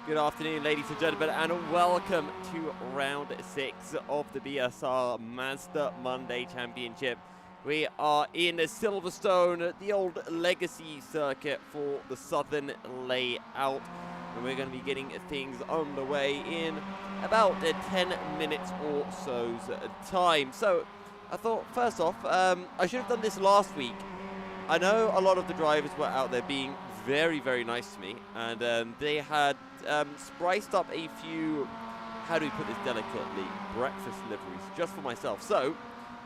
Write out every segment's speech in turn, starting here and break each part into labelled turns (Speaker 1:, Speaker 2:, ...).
Speaker 1: Good afternoon, ladies and gentlemen, and welcome to round 6 of the BSR Mazda Monday Championship. We are in Silverstone, the old legacy circuit for the southern layout, and we're going to be getting things on the way in about 10 minutes or so's time. So I thought, first off, I should have done this last week. I know a lot of the drivers were out there being very, very nice to me, and they had spiced up a few, how do we put this delicately, breakfast liveries just for myself. So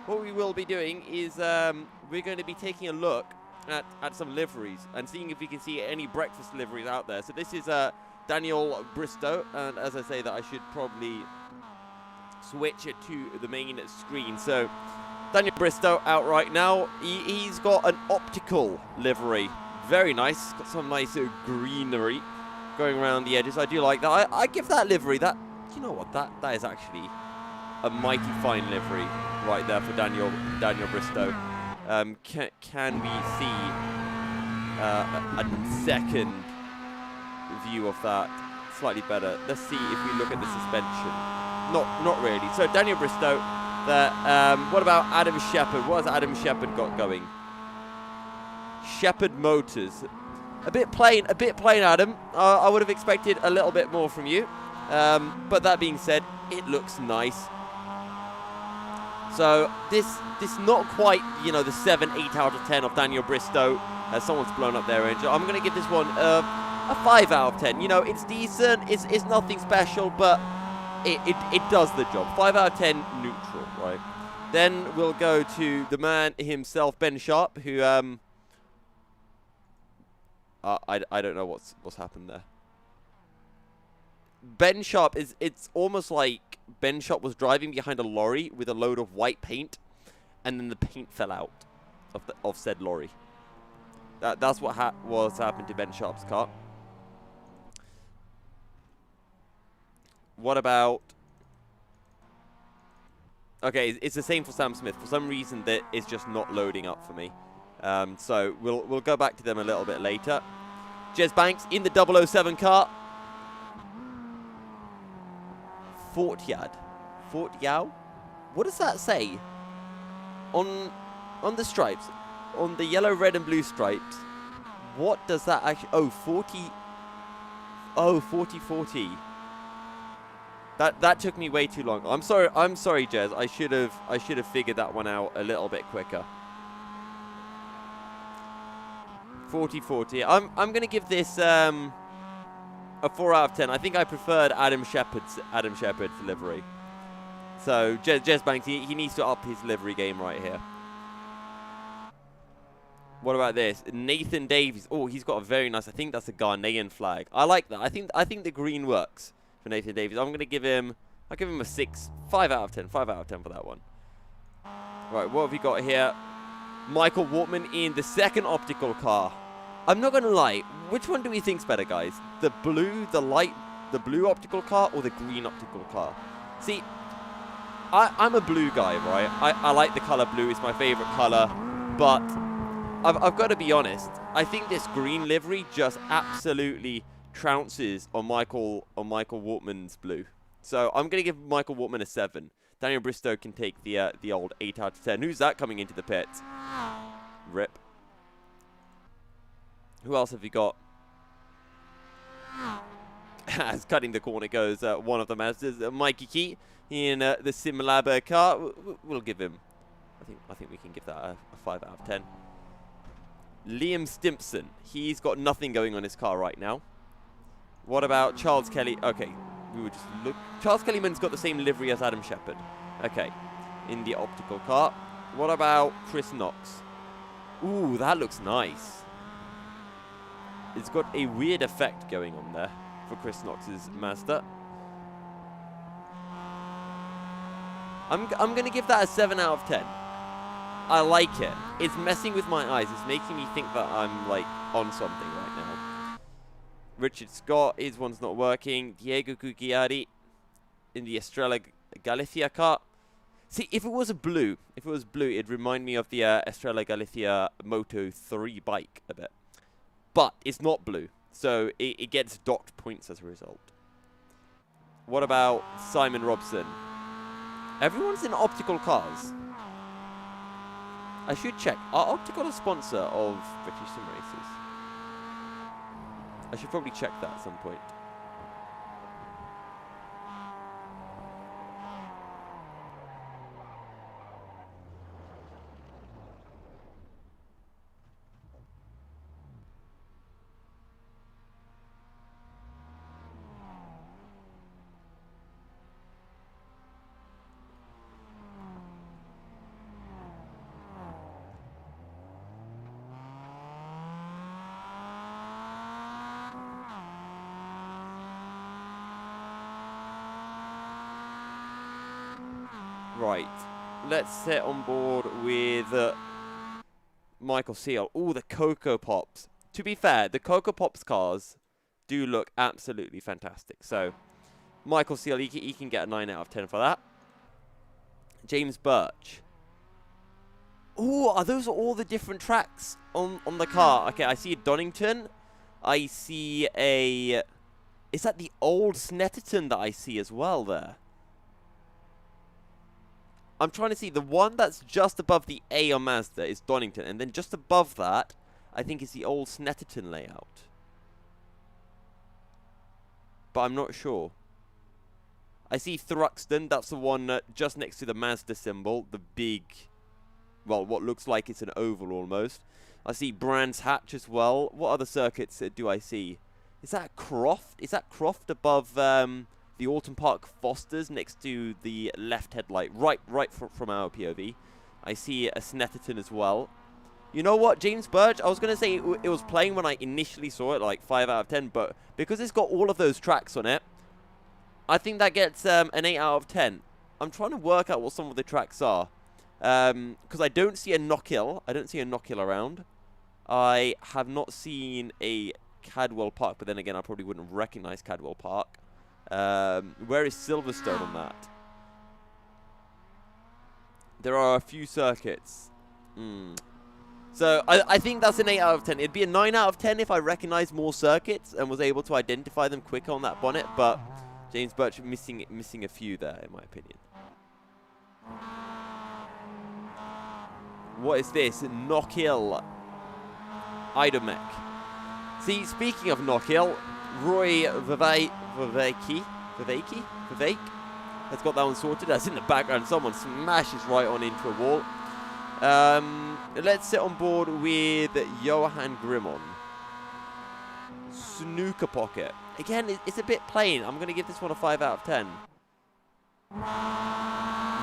Speaker 1: what we will be doing is we're going to be taking a look at some liveries and seeing if we can see any breakfast liveries out there. So this is Daniel Bristow, and as I say that, I should probably switch it to the main screen. So Daniel Bristow out right now. He's got an optical livery. Very nice. Got some nice greenery going around the edges. I do like that. I give that livery that, you know what, that is actually a mighty fine livery right there for Daniel Bristow. Can we see a second view of that? Slightly better. Let's see if we look at the suspension. Not really. So Daniel Bristow there. What about Adam Shepherd? What has Adam Shepherd got going? Shepherd Motors. A bit plain, Adam. I would have expected a little bit more from you. But that being said, it looks nice. So this not quite, you know, the 7, 8 out of 10 of Daniel Bristow. Someone's blown up their engine. I'm going to give this one a 5 out of 10. You know, it's decent. It's nothing special, but it does the job. 5 out of 10 neutral, right? Then we'll go to the man himself, Ben Sharp, who I don't know what's happened there. Ben Sharp it's almost like Ben Sharp was driving behind a lorry with a load of white paint, and then the paint fell out of said lorry. That's what happened to Ben Sharp's car. What about? Okay, it's the same for Sam Smith. For some reason, that is just not loading up for me. So we'll go back to them a little bit later. Jez Banks in the 007 car. Fort Yao? What does that say? On the stripes, on the yellow, red, and blue stripes. What does that actually? Oh, 40. Oh, 40. That took me way too long. I'm sorry, Jez. I should have figured that one out a little bit quicker. 40. I'm gonna give this a 4 out of 10. I think I preferred Adam Shepherd's livery. So Jez Banks, he needs to up his livery game right here. What about this? Nathan Davies. Oh, he's got a very nice. I think that's a Ghanaian flag. I like that. I think the green works for Nathan Davies. I'm gonna give him. I'll give him a 5 out of 10. 5 out of 10 for that one. Right, what have we got here? Michael Wortman in the second optical car. I'm not going to lie. Which one do we think's better, guys? The blue optical car or the green optical car? See, I'm a blue guy, right? I like the color blue. It's my favorite color. But I've got to be honest. I think this green livery just absolutely trounces on Michael Wortman's blue. So I'm going to give Michael Wortman a 7. Daniel Bristow can take the old 8 out of 10. Who's that coming into the pits? Rip. Who else have we got? As cutting the corner goes one of the masters, Mikey Key in the Simlab car. We'll give him. I think we can give that a 5 out of 10. Liam Stimpson. He's got nothing going on his car right now. What about Charles Kelly? Okay, we would just look. Charles Kellyman's got the same livery as Adam Shepherd. Okay, in the optical car. What about Chris Knox? Ooh, that looks nice. It's got a weird effect going on there for Chris Knox's Mazda. I'm going to give that a 7 out of 10. I like it. It's messing with my eyes. It's making me think that I'm, like, on something right now. Richard Scott, his one's not working. Diego Gugliari in the Estrella Galicia car. See, if it was blue, it'd remind me of the Estrella Galicia Moto 3 bike a bit. But it's not blue, so it gets docked points as a result. What about Simon Robson? Everyone's in optical cars. I should check. Are Optical a sponsor of British Sim Races? I should probably check that at some point. Right, let's sit on board with Michael Seal. Oh, the Cocoa Pops. To be fair, the Cocoa Pops cars do look absolutely fantastic. So, Michael Seal, he can get a 9 out of 10 for that. James Birch. Oh, are those all the different tracks on the car? Okay, I see a Donington. I see a... Is that the old Snetterton that I see as well there? I'm trying to see. The one that's just above the A on Mazda is Donington. And then just above that, I think is the old Snetterton layout. But I'm not sure. I see Thruxton. That's the one just next to the Mazda symbol. The big, well, what looks like it's an oval almost. I see Brands Hatch as well. What other circuits do I see? Is that Croft? Is that Croft above... the Alton Park Fosters next to the left headlight, right from our POV. I see a Snetterton as well. You know what, James Birch? I was going to say it was playing when I initially saw it, like 5 out of 10, but because it's got all of those tracks on it, I think that gets an 8 out of 10. I'm trying to work out what some of the tracks are, because I don't see a Knockhill. I don't see a Knockhill around. I have not seen a Cadwell Park, but then again, I probably wouldn't recognize Cadwell Park. Where is Silverstone on that? There are a few circuits. So I think that's an 8 out of 10. It'd be a 9 out of 10 if I recognized more circuits and was able to identify them quicker on that bonnet, but James Birch missing a few there, in my opinion. What is this? Knockhill Idomec. See, speaking of Knockhill, Roy Vivek has got that one sorted. That's in the background. Someone smashes right on into a wall. Let's sit on board with Johan Grimon. Snooker Pocket. Again, it's a bit plain. I'm going to give this one a 5 out of 10.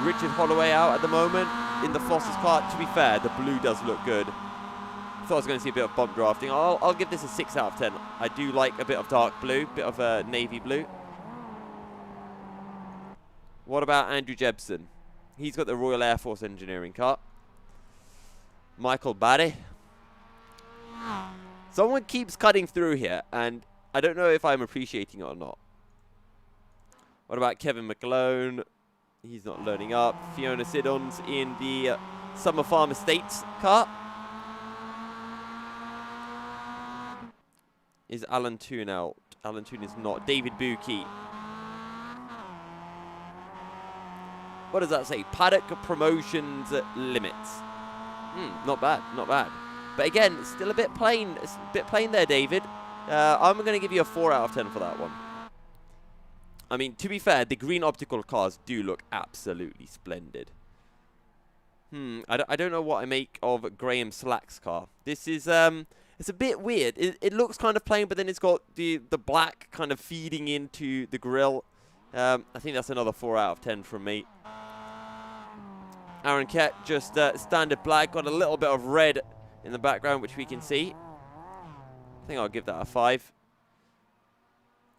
Speaker 1: Richard Holloway out at the moment in the Foster's car. To be fair, the blue does look good. Thought I was going to see a bit of bump drafting. I'll give this a 6 out of 10. I do like a bit of dark blue, bit of navy blue. What about Andrew Jebson? He's got the Royal Air Force engineering car. Michael Barry. Someone keeps cutting through here, and I don't know if I'm appreciating it or not. What about Kevin McClone? He's not loading up. Fiona Siddons in the Summer Farm Estates car. Is Alan Toon out? Alan Toon is not. David Buki. What does that say? Paddock Promotions Limits. Not bad, not bad. But again, still a bit plain. It's a bit plain there, David. I'm going to give you a 4 out of 10 for that one. I mean, to be fair, the green optical cars do look absolutely splendid. I don't know what I make of Graham Slack's car. This is... It's a bit weird. It looks kind of plain, but then it's got the black kind of feeding into the grille. I think that's another 4 out of 10 from me. Aaron Kett, just standard black. Got a little bit of red in the background, which we can see. I think I'll give that a 5.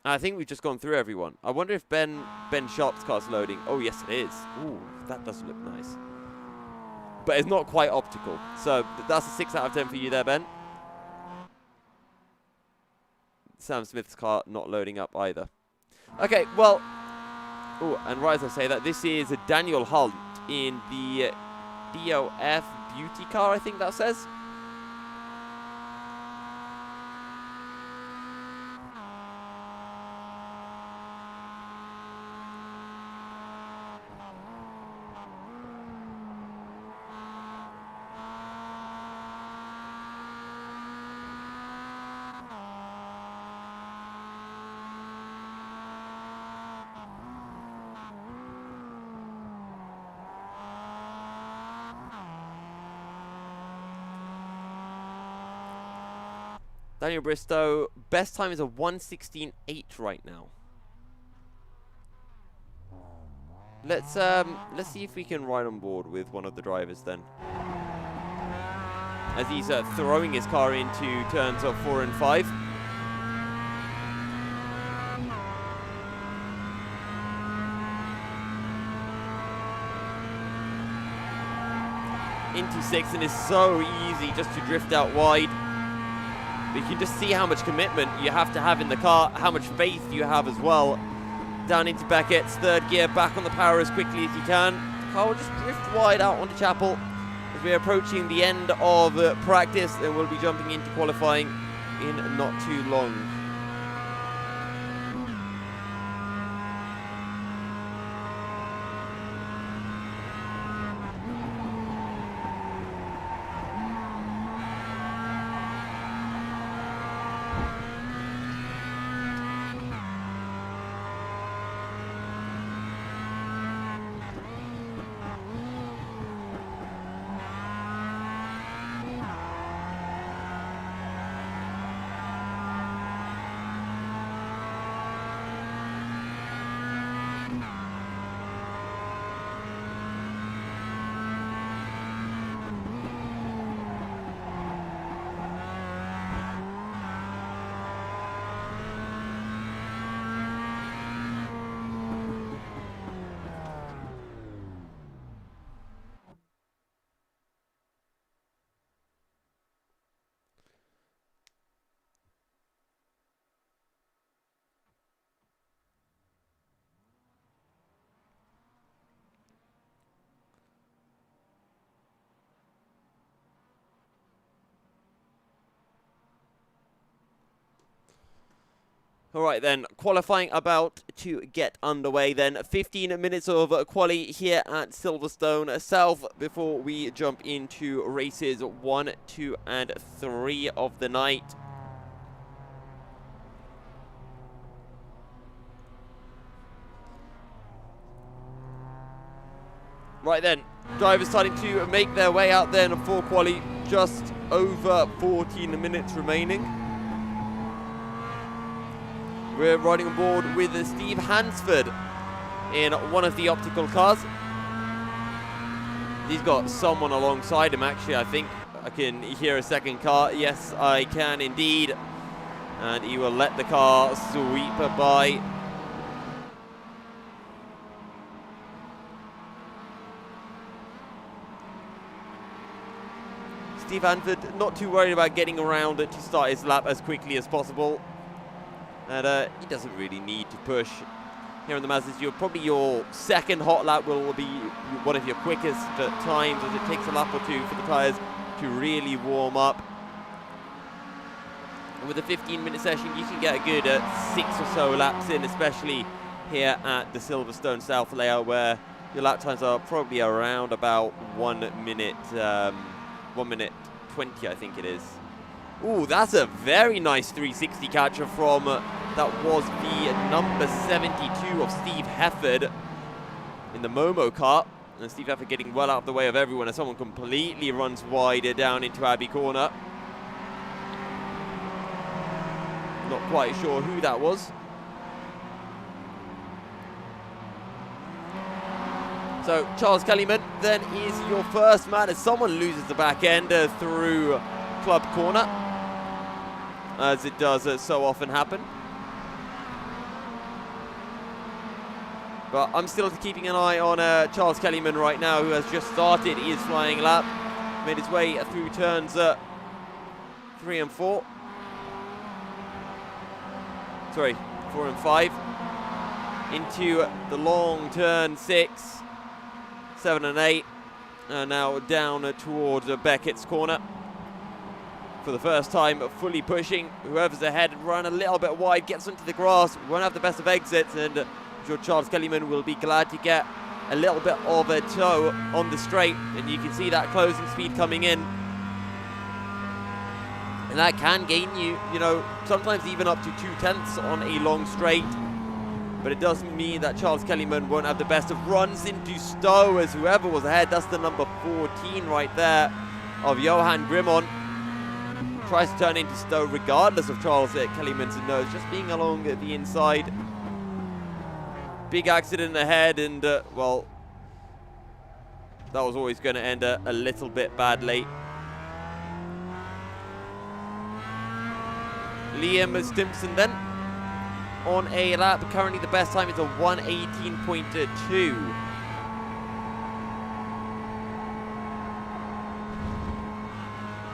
Speaker 1: I think we've just gone through everyone. I wonder if Ben Sharp's car's loading. Oh, yes, it is. Ooh, that does look nice. But it's not quite optical. So that's a 6 out of 10 for you there, Ben. Sam Smith's car not loading up either. Okay, well... Oh, and right as I say that, this is Daniel Hunt in the DOF Beauty car, I think that says. Daniel Bristow, best time is a 1:16.8 right now. Let's see if we can ride on board with one of the drivers then. As he's throwing his car into turns of 4 and 5. Into 6, and it's so easy just to drift out wide. But you can just see how much commitment you have to have in the car, how much faith you have as well. Down into Beckett's third gear, back on the power as quickly as you can. The car will just drift wide out onto Chapel as we're approaching the end of practice, and we'll be jumping into qualifying in not too long. Alright then, qualifying about to get underway then. 15 minutes of quali here at Silverstone South before we jump into races 1, 2 and 3 of the night. Right then, drivers starting to make their way out then for quali, just over 14 minutes remaining. We're riding on board with Steve Hansford in one of the optical cars. He's got someone alongside him actually, I think. I can hear a second car. Yes, I can indeed. And he will let the car sweep by. Steve Hansford not too worried about getting around to start his lap as quickly as possible. And he doesn't really need to push. Here in the Mazdas, probably your second hot lap will be one of your quickest times, as it takes a lap or two for the tyres to really warm up. And with a 15-minute session, you can get a good 6 or so laps in, especially here at the Silverstone South layout, where your lap times are probably around about 1 minute 20, I think it is. Ooh, that's a very nice 360 catcher from, that was the number 72 of Steve Hefford in the Momo car. And Steve Hefford getting well out of the way of everyone as someone completely runs wide down into Abbey Corner. Not quite sure who that was. So Charles Kellyman then is your first man as someone loses the back end through Club Corner, as it does so often happen. But I'm still keeping an eye on Charles Kellyman right now, who has just started his flying lap. Made his way through turns 3 and 4. Sorry, 4 and 5. Into the long turn 6, 7 and 8. And now down towards Beckett's corner. For the first time, fully pushing. Whoever's ahead, run a little bit wide, gets into the grass. Won't have the best of exits, and I'm sure Charles Kellyman will be glad to get a little bit of a toe on the straight. And you can see that closing speed coming in. And that can gain you, sometimes even up to 2/10 on a long straight. But it does mean that Charles Kellyman won't have the best of runs into Stowe, as whoever was ahead, that's the number 14 right there of Johan Grimon. tries to turn into Stowe regardless of Charles Kellyman's nose, just being along the inside. Big accident ahead, and well, that was always going to end a little bit badly. Liam Stimpson then on a lap. Currently the best time is a 1:18.2.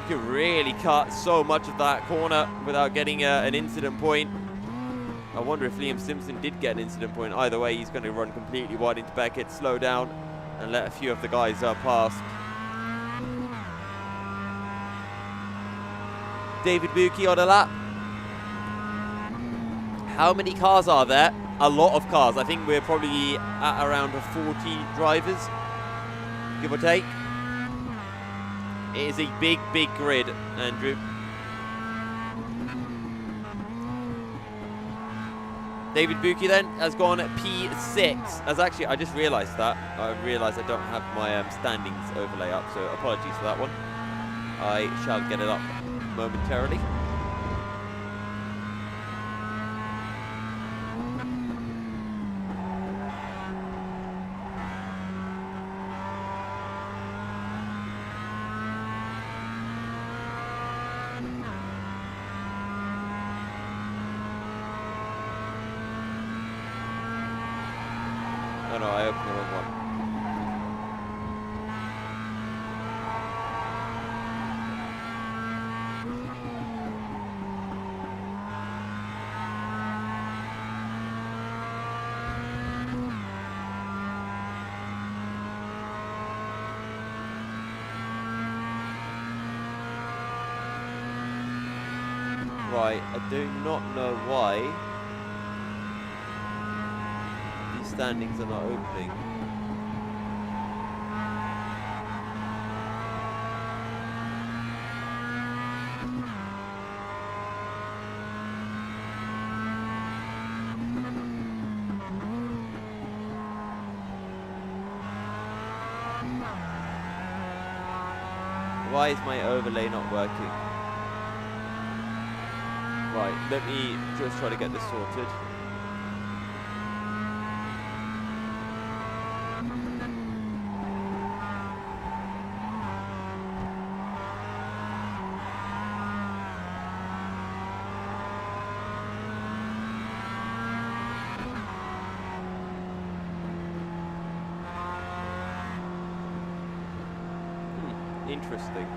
Speaker 1: You can really cut so much of that corner without getting an incident point. I wonder if Liam Simpson did get an incident point. Either way, he's going to run completely wide into Beckett, slow down, and let a few of the guys pass. David Buki on a lap. How many cars are there? A lot of cars. I think we're probably at around 40 drivers, give or take. It is a big, big grid, Andrew. David Buki then has gone P6. As actually, I just realised that. I realised I don't have my standings overlay up, so apologies for that one. I shall get it up momentarily. Oh no, I opened the wrong one. Right, I do not know why these standings are not opening. Why is my overlay not working? Right, let me just try to get this sorted. Interesting.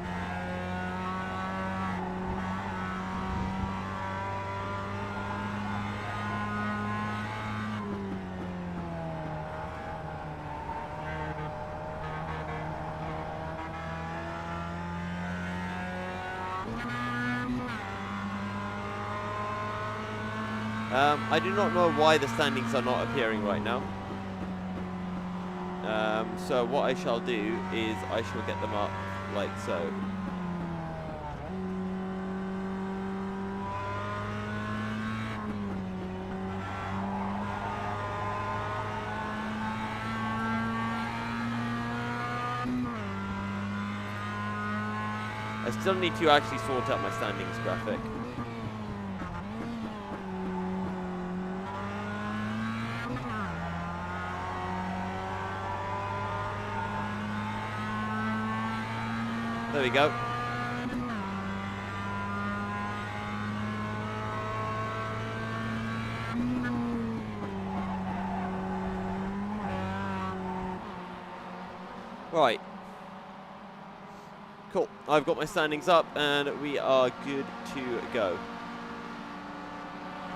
Speaker 1: I do not know why the standings are not appearing right now. So what I shall do is I shall get them up like so. I still need to actually sort out my standings graphic. There we go. Right. Cool. I've got my standings up and we are good to go.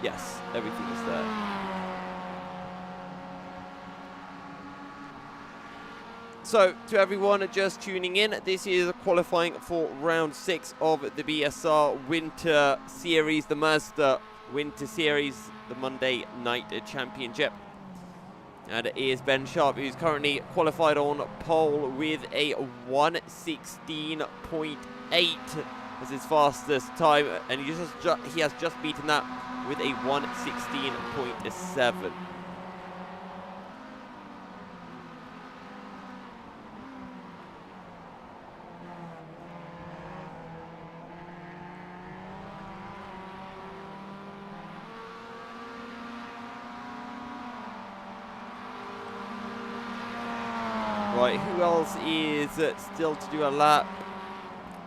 Speaker 1: Yes, everything is there. So, to everyone just tuning in, this is qualifying for round 6 of the BSR Winter Series, the Mazda Winter Series, the Monday Night Championship. And it is Ben Sharp, who's currently qualified on pole with a 1:16.8 as his fastest time, and he has just beaten that with a 1:16.7. Right, who else is still to do a lap?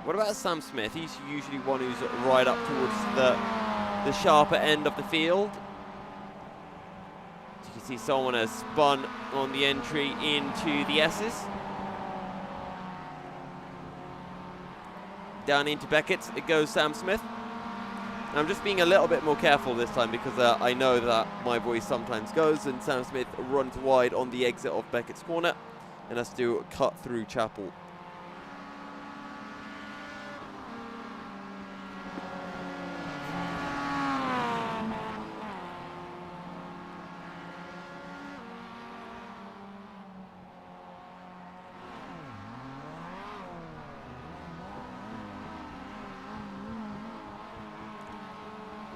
Speaker 1: What about Sam Smith? He's usually one who's right up towards the sharper end of the field. You can see someone has spun on the entry into the S's. Down into Beckett's, it goes Sam Smith. I'm just being a little bit more careful this time because I know that my voice sometimes goes, and Sam Smith runs wide on the exit of Beckett's corner and has to cut through Chapel.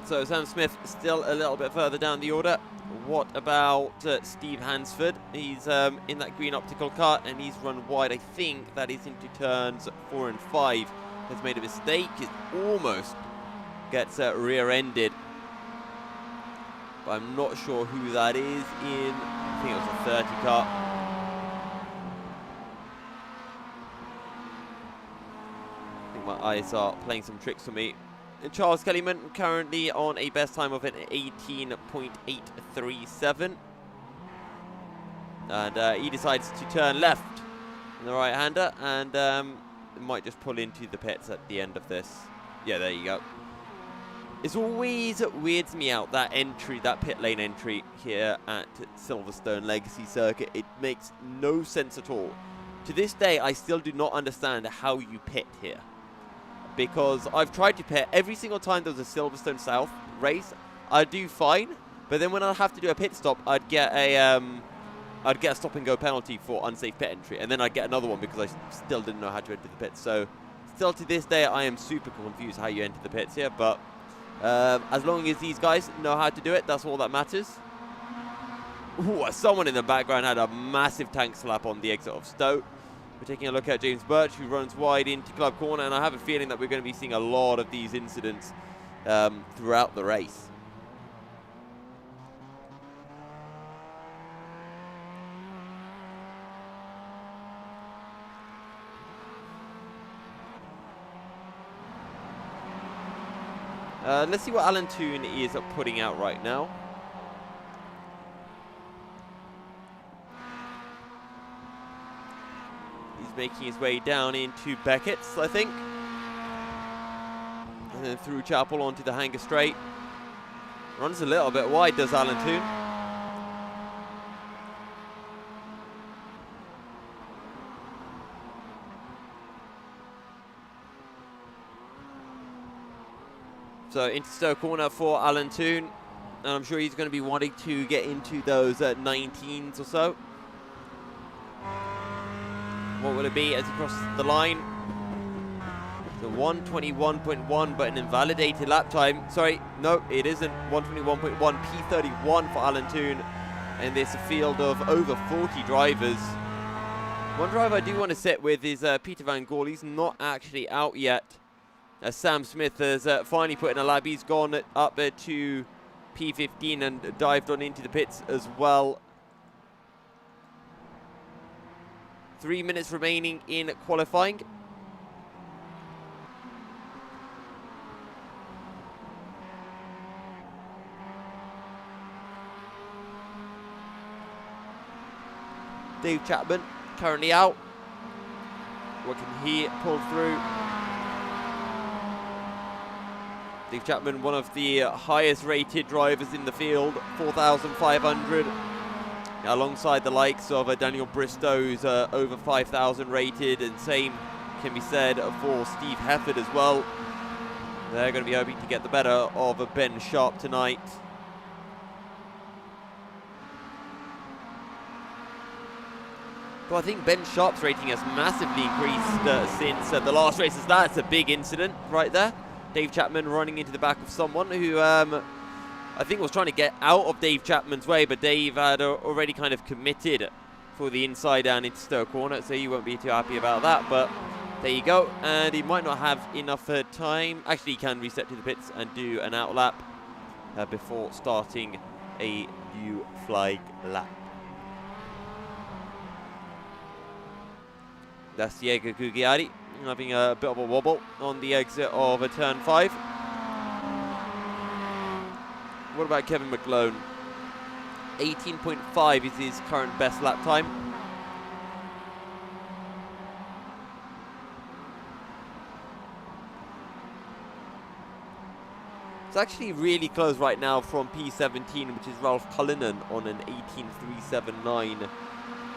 Speaker 1: So Sam Smith still a little bit further down the order. What about Steve Hansford? He's in that green optical car and he's run wide. I think that is into turns 4 and 5. Has made a mistake. It almost gets rear-ended. But I'm not sure who that is in. I think it was a 30 car. I think my eyes are playing some tricks on me. And Charles Kellyman currently on a best time of an 18.837. And he decides to turn left in the right-hander and might just pull into the pits at the end of this. Yeah, there you go. It always weirds me out, that entry, that pit lane entry here at Silverstone Legacy Circuit. It makes no sense at all. To this day, I still do not understand how you pit here. Because I've tried to pit every single time there was a Silverstone South race, I'd do fine. But then when I have to do a pit stop, I'd get a stop and go penalty for unsafe pit entry, and then I'd get another one because I still didn't know how to enter the pits. So still to this day, I am super confused how you enter the pits here. But as long as these guys know how to do it, that's all that matters. Ooh, someone in the background had a massive tank slap on the exit of Stowe. We're taking a look at James Birch, who runs wide into Club Corner, and I have a feeling that we're going to be seeing a lot of these incidents throughout the race. Let's see what Alan Toon is putting out right now. Making his way down into Beckett's, I think. And then through Chapel onto the hanger straight. Runs a little bit wide, does Alan Toon. So into Stowe corner for Alan Toon. And I'm sure he's going to be wanting to get into those 19s or so. What will it be as he crosses the line? So 121.1, but an invalidated lap time. Sorry, no, it isn't. 121.1, P31 for Alan Toon. And there's a field of over 40 drivers. One driver I do want to sit with is Peter Van Gaal. He's not actually out yet. Sam Smith has finally put in a lap. He's gone up to P15 and dived on into the pits as well. 3 minutes remaining in qualifying. Dave Chapman currently out. What can he pull through? Dave Chapman, one of the highest rated drivers in the field, 4,500. Alongside the likes of Daniel Bristow's over 5,000 rated, and same can be said for Steve Hefford as well. They're going to be hoping to get the better of Ben Sharp tonight. But I think Ben Sharp's rating has massively increased since the last races. That's a big incident right there. Dave Chapman running into the back of someone who I think was trying to get out of Dave Chapman's way, but Dave had already kind of committed for the inside down into Stowe corner, so he won't be too happy about that. But there you go, and he might not have enough time. Actually, he can reset to the pits and do an out lap before starting a new flag lap. That's Diego Gugliari having a bit of a wobble on the exit of a turn 5. What about Kevin McGlone? 18.5 is his current best lap time. It's actually really close right now from P17, which is Ralph Cullinan on an 18.379,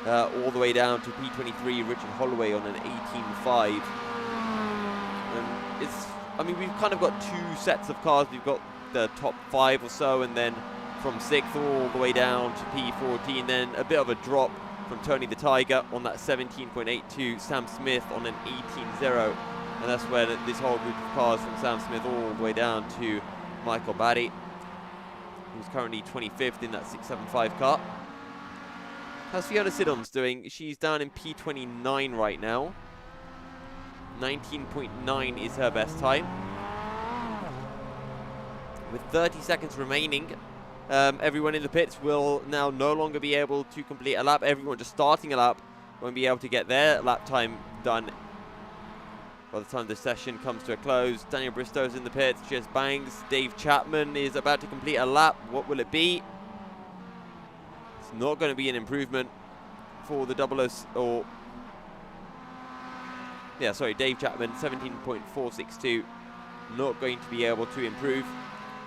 Speaker 1: all the way down to P23, Richard Holloway on an 18.5. And it's, I mean, we've kind of got two sets of cars. We've got the top 5 or so, and then from 6th all the way down to P14, then a bit of a drop from Tony the Tiger on that 17.82, Sam Smith on an 18.0, and that's where this whole group of cars from Sam Smith all the way down to Michael Barry, who's currently 25th in that 675 car. How's Fiona Siddons doing? She's down in P29 right now. 19.9 is her best time. With 30 seconds remaining, everyone in the pits will now no longer be able to complete a lap. Everyone just starting a lap won't be able to get their lap time done by the time the session comes to a close. Daniel Bristow's in the pits, just bangs. Dave Chapman is about to complete a lap. What will it be? It's not going to be an improvement for the Dave Chapman, 17.462. Not going to be able to improve.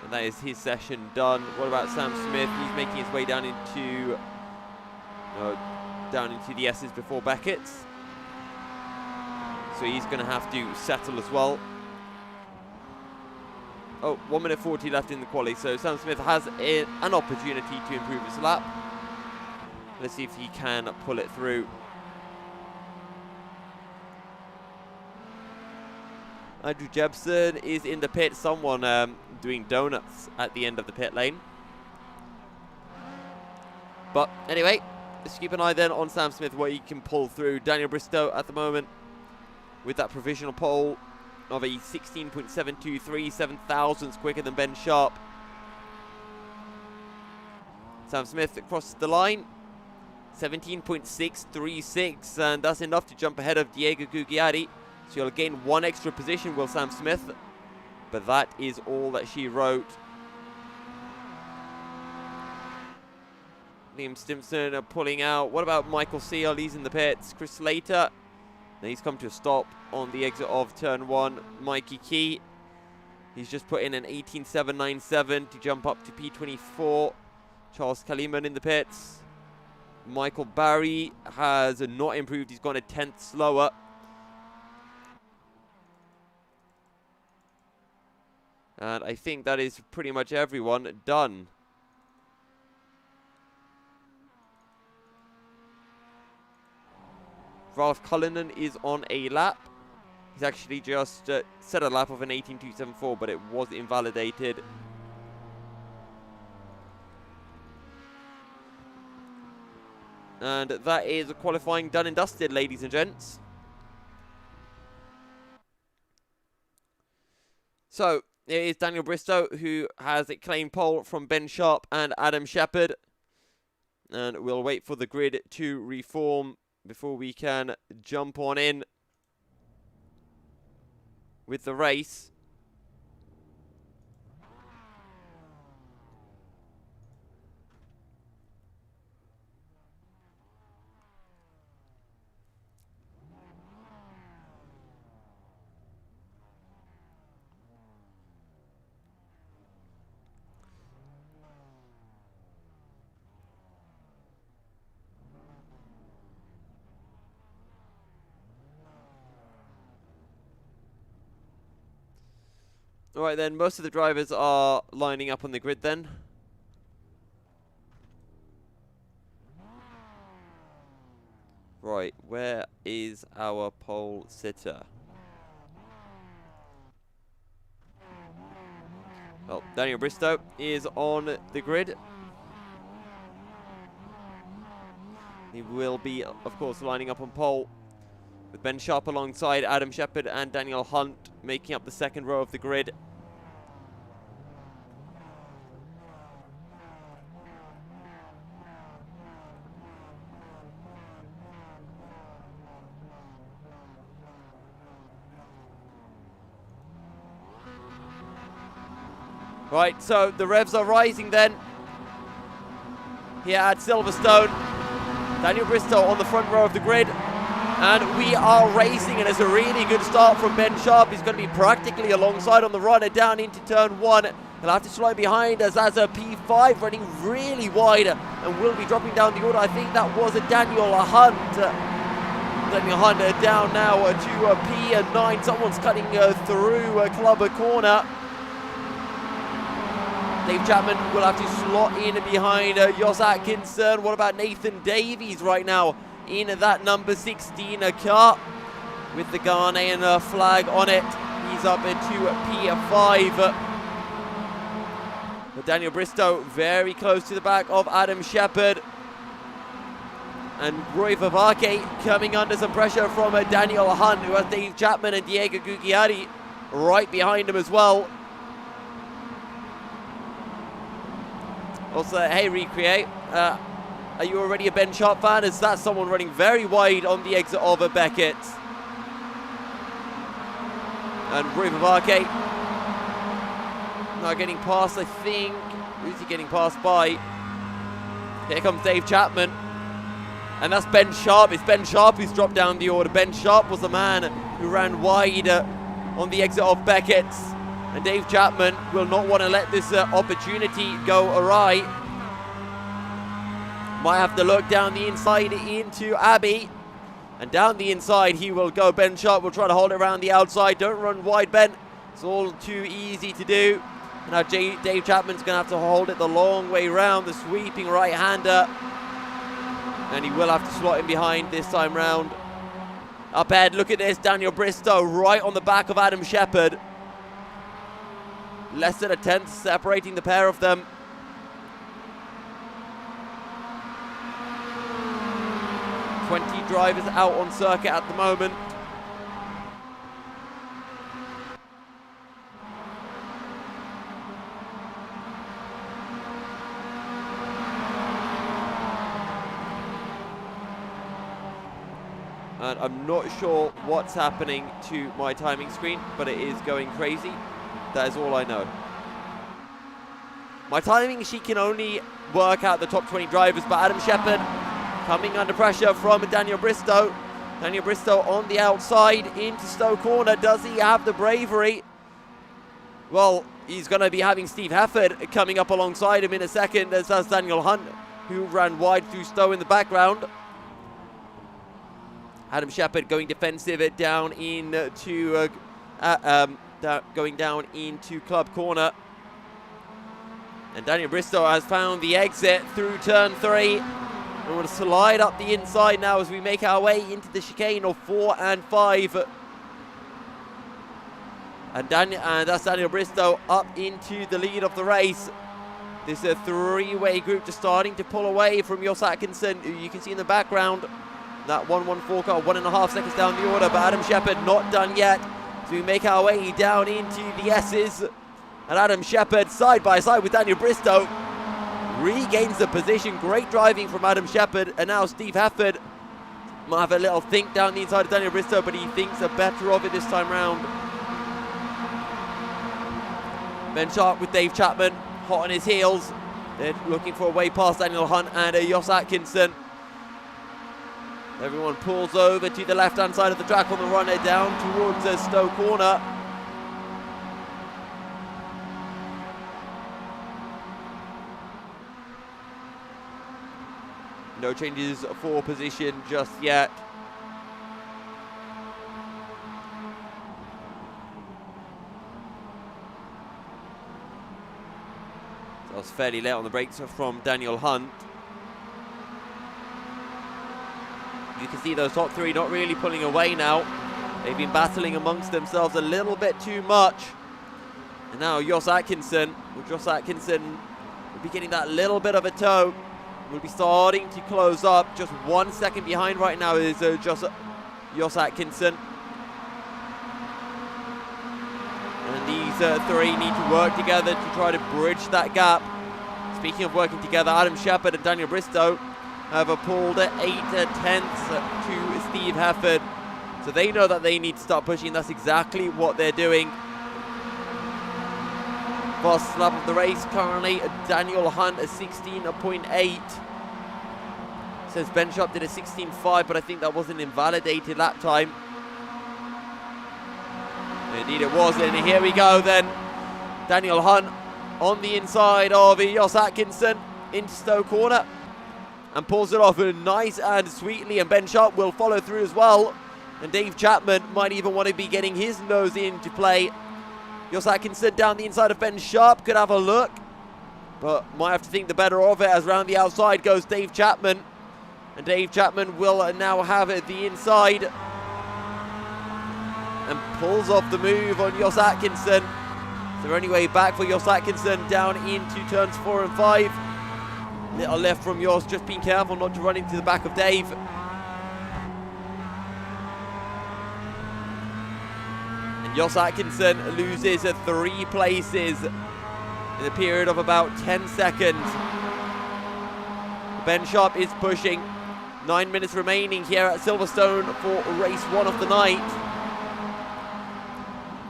Speaker 1: And that is his session done. What about Sam Smith? He's making his way down into the S's before Beckett's. So he's going to have to settle as well. Oh, 1 minute 40 left in the quali. So Sam Smith has an opportunity to improve his lap. Let's see if he can pull it through. Andrew Jebson is in the pit. Someone doing donuts at the end of the pit lane. But anyway, let's keep an eye then on Sam Smith, what he can pull through. Daniel Bristow at the moment with that provisional pole of a 16.723, 7 thousandths quicker than Ben Sharp. Sam Smith across the line, 17.636, and that's enough to jump ahead of Diego Gugliari. So you'll gain 1 extra position, will Sam Smith, but that is all that she wrote. Liam Stimson pulling out. What about Michael Seal? He's in the pits. Chris Slater, now he's come to a stop on the exit of turn 1. Mikey Key, he's just put in an 18.797 to jump up to P24. Charles Kaliman in the pits. Michael Barry has not improved. He's gone a 10th slower. And I think that is pretty much everyone done. Ralph Cullinan is on a lap. He's actually just set a lap of an 18.274, but it was invalidated. And that is qualifying done and dusted, ladies and gents. So it is Daniel Bristow who has a claim pole from Ben Sharp and Adam Shepherd. And we'll wait for the grid to reform before we can jump on in with the race. All right then, most of the drivers are lining up on the grid then. Right, where is our pole sitter? Well, Daniel Bristow is on the grid. He will be, of course, lining up on pole, with Ben Sharp alongside Adam Shepherd and Daniel Hunt making up the second row of the grid. Right, so the revs are rising then here at Silverstone. Daniel Bristow on the front row of the grid. And we are racing, and it's a really good start from Ben Sharp. He's going to be practically alongside on the run and down into turn 1. He'll have to slide behind us as a P5 running really wide and will be dropping down the order. I think that was a Daniel Hunt. Daniel Hunt down now to a P9. Someone's cutting through a club corner. Dave Chapman will have to slot in behind Jos Atkinson. What about Nathan Davies right now in that number 16 car with the Ghanaian flag on it? He's up into P5. But Daniel Bristow very close to the back of Adam Shepherd. And Roy Vavake coming under some pressure from Daniel Hunt, who has Dave Chapman and Diego Gugliari right behind him as well. Also, hey Recreate, are you already a Ben Sharp fan? Is that someone running very wide on the exit of Beckett? And Roy Vavake now getting past, I think. Who's he getting past by? Here comes Dave Chapman. And that's Ben Sharp. It's Ben Sharp who's dropped down the order. Ben Sharp was the man who ran wide on the exit of Beckett. And Dave Chapman will not want to let this opportunity go awry. Might have to look down the inside into Abbey. And down the inside he will go. Ben Sharp will try to hold it around the outside. Don't run wide, Ben. It's all too easy to do. Now Dave Chapman's going to have to hold it the long way round, the sweeping right-hander. And he will have to slot in behind this time round. Up ahead, look at this, Daniel Bristow right on the back of Adam Shepherd. Less than a tenth separating the pair of them. "20 drivers out on circuit at the moment. And I'm not sure what's happening to my timing screen, but it is going crazy. That is all I know. My timing sheet can only work out the top 20 drivers, but Adam Shepherd coming under pressure from Daniel Bristow. Daniel Bristow on the outside into Stowe Corner. Does he have the bravery? Well, he's going to be having Steve Hefford coming up alongside him in a second, as does Daniel Hunt, who ran wide through Stowe in the background. Adam Shepherd going defensive down into going down into club corner. And Daniel Bristow has found the exit through turn 3. We're going to slide up the inside now as we make our way into the chicane of 4 and 5. And that's Daniel Bristow up into the lead of the race. This is a three-way group just starting to pull away from Jos Atkinson, who you can see in the background. That 1:14 car, 1.5 seconds down the order, but Adam Shepherd not done yet. So we make our way down into the S's. And Adam Shepherd side by side with Daniel Bristow regains the position. Great driving from Adam Shepherd. And now Steve Hefford might have a little think down the inside of Daniel Bristow, but he thinks a better of it this time round. Ben Sharp with Dave Chapman hot on his heels. They're looking for a way past Daniel Hunt and Jos Atkinson. Everyone pulls over to the left-hand side of the track on the run down towards Stowe Corner. No changes for position just yet. That was fairly late on the brakes from Daniel Hunt. You can see those top 3 not really pulling away now. They've been battling amongst themselves a little bit too much. And now Jos Atkinson will be getting that little bit of a tow. Will be starting to close up. Just 1 second behind right now is Jos Atkinson. And these 3 need to work together to try to bridge that gap. Speaking of working together, Adam Shepherd and Daniel Bristow have pulled 8 tenths to Steve Hefford. So they know that they need to start pushing. That's exactly what they're doing. Fastest lap of the race currently, Daniel Hunt a 16.8. Says Ben Sharp did a 16.5, but I think that was an invalidated lap time. Indeed it was, and here we go then. Daniel Hunt on the inside of Jos Atkinson into Stowe corner and pulls it off nice and sweetly, and Ben Sharp will follow through as well. And Dave Chapman might even want to be getting his nose into play. Jos Atkinson down the inside of Ben Sharp, could have a look, but might have to think the better of it, as round the outside goes Dave Chapman. And Dave Chapman will now have the inside and pulls off the move on Jos Atkinson. So only way back for Jos Atkinson down into turns 4 and 5. Little left from Jos, just being careful not to run into the back of Dave. And Jos Atkinson loses 3 places in a period of about 10 seconds. Ben Sharp is pushing. 9 minutes remaining here at Silverstone for race 1 of the night.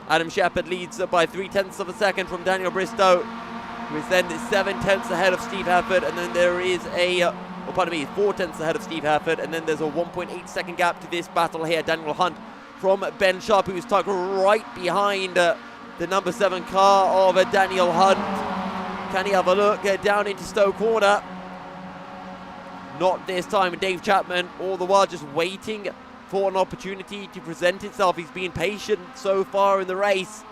Speaker 1: Adam Shepherd leads by 0.3 of a second from Daniel Bristow, who is then 0.7 ahead of Steve Hafford, and then there is a, 0.4 ahead of Steve Hafford, and then there's a 1.8 second gap to this battle here. Daniel Hunt from Ben Sharp, who is tucked right behind the number 7 car of Daniel Hunt. Can he have a look down into Stowe corner? Not this time. Dave Chapman all the while just waiting for an opportunity to present itself. He's been patient so far in the race.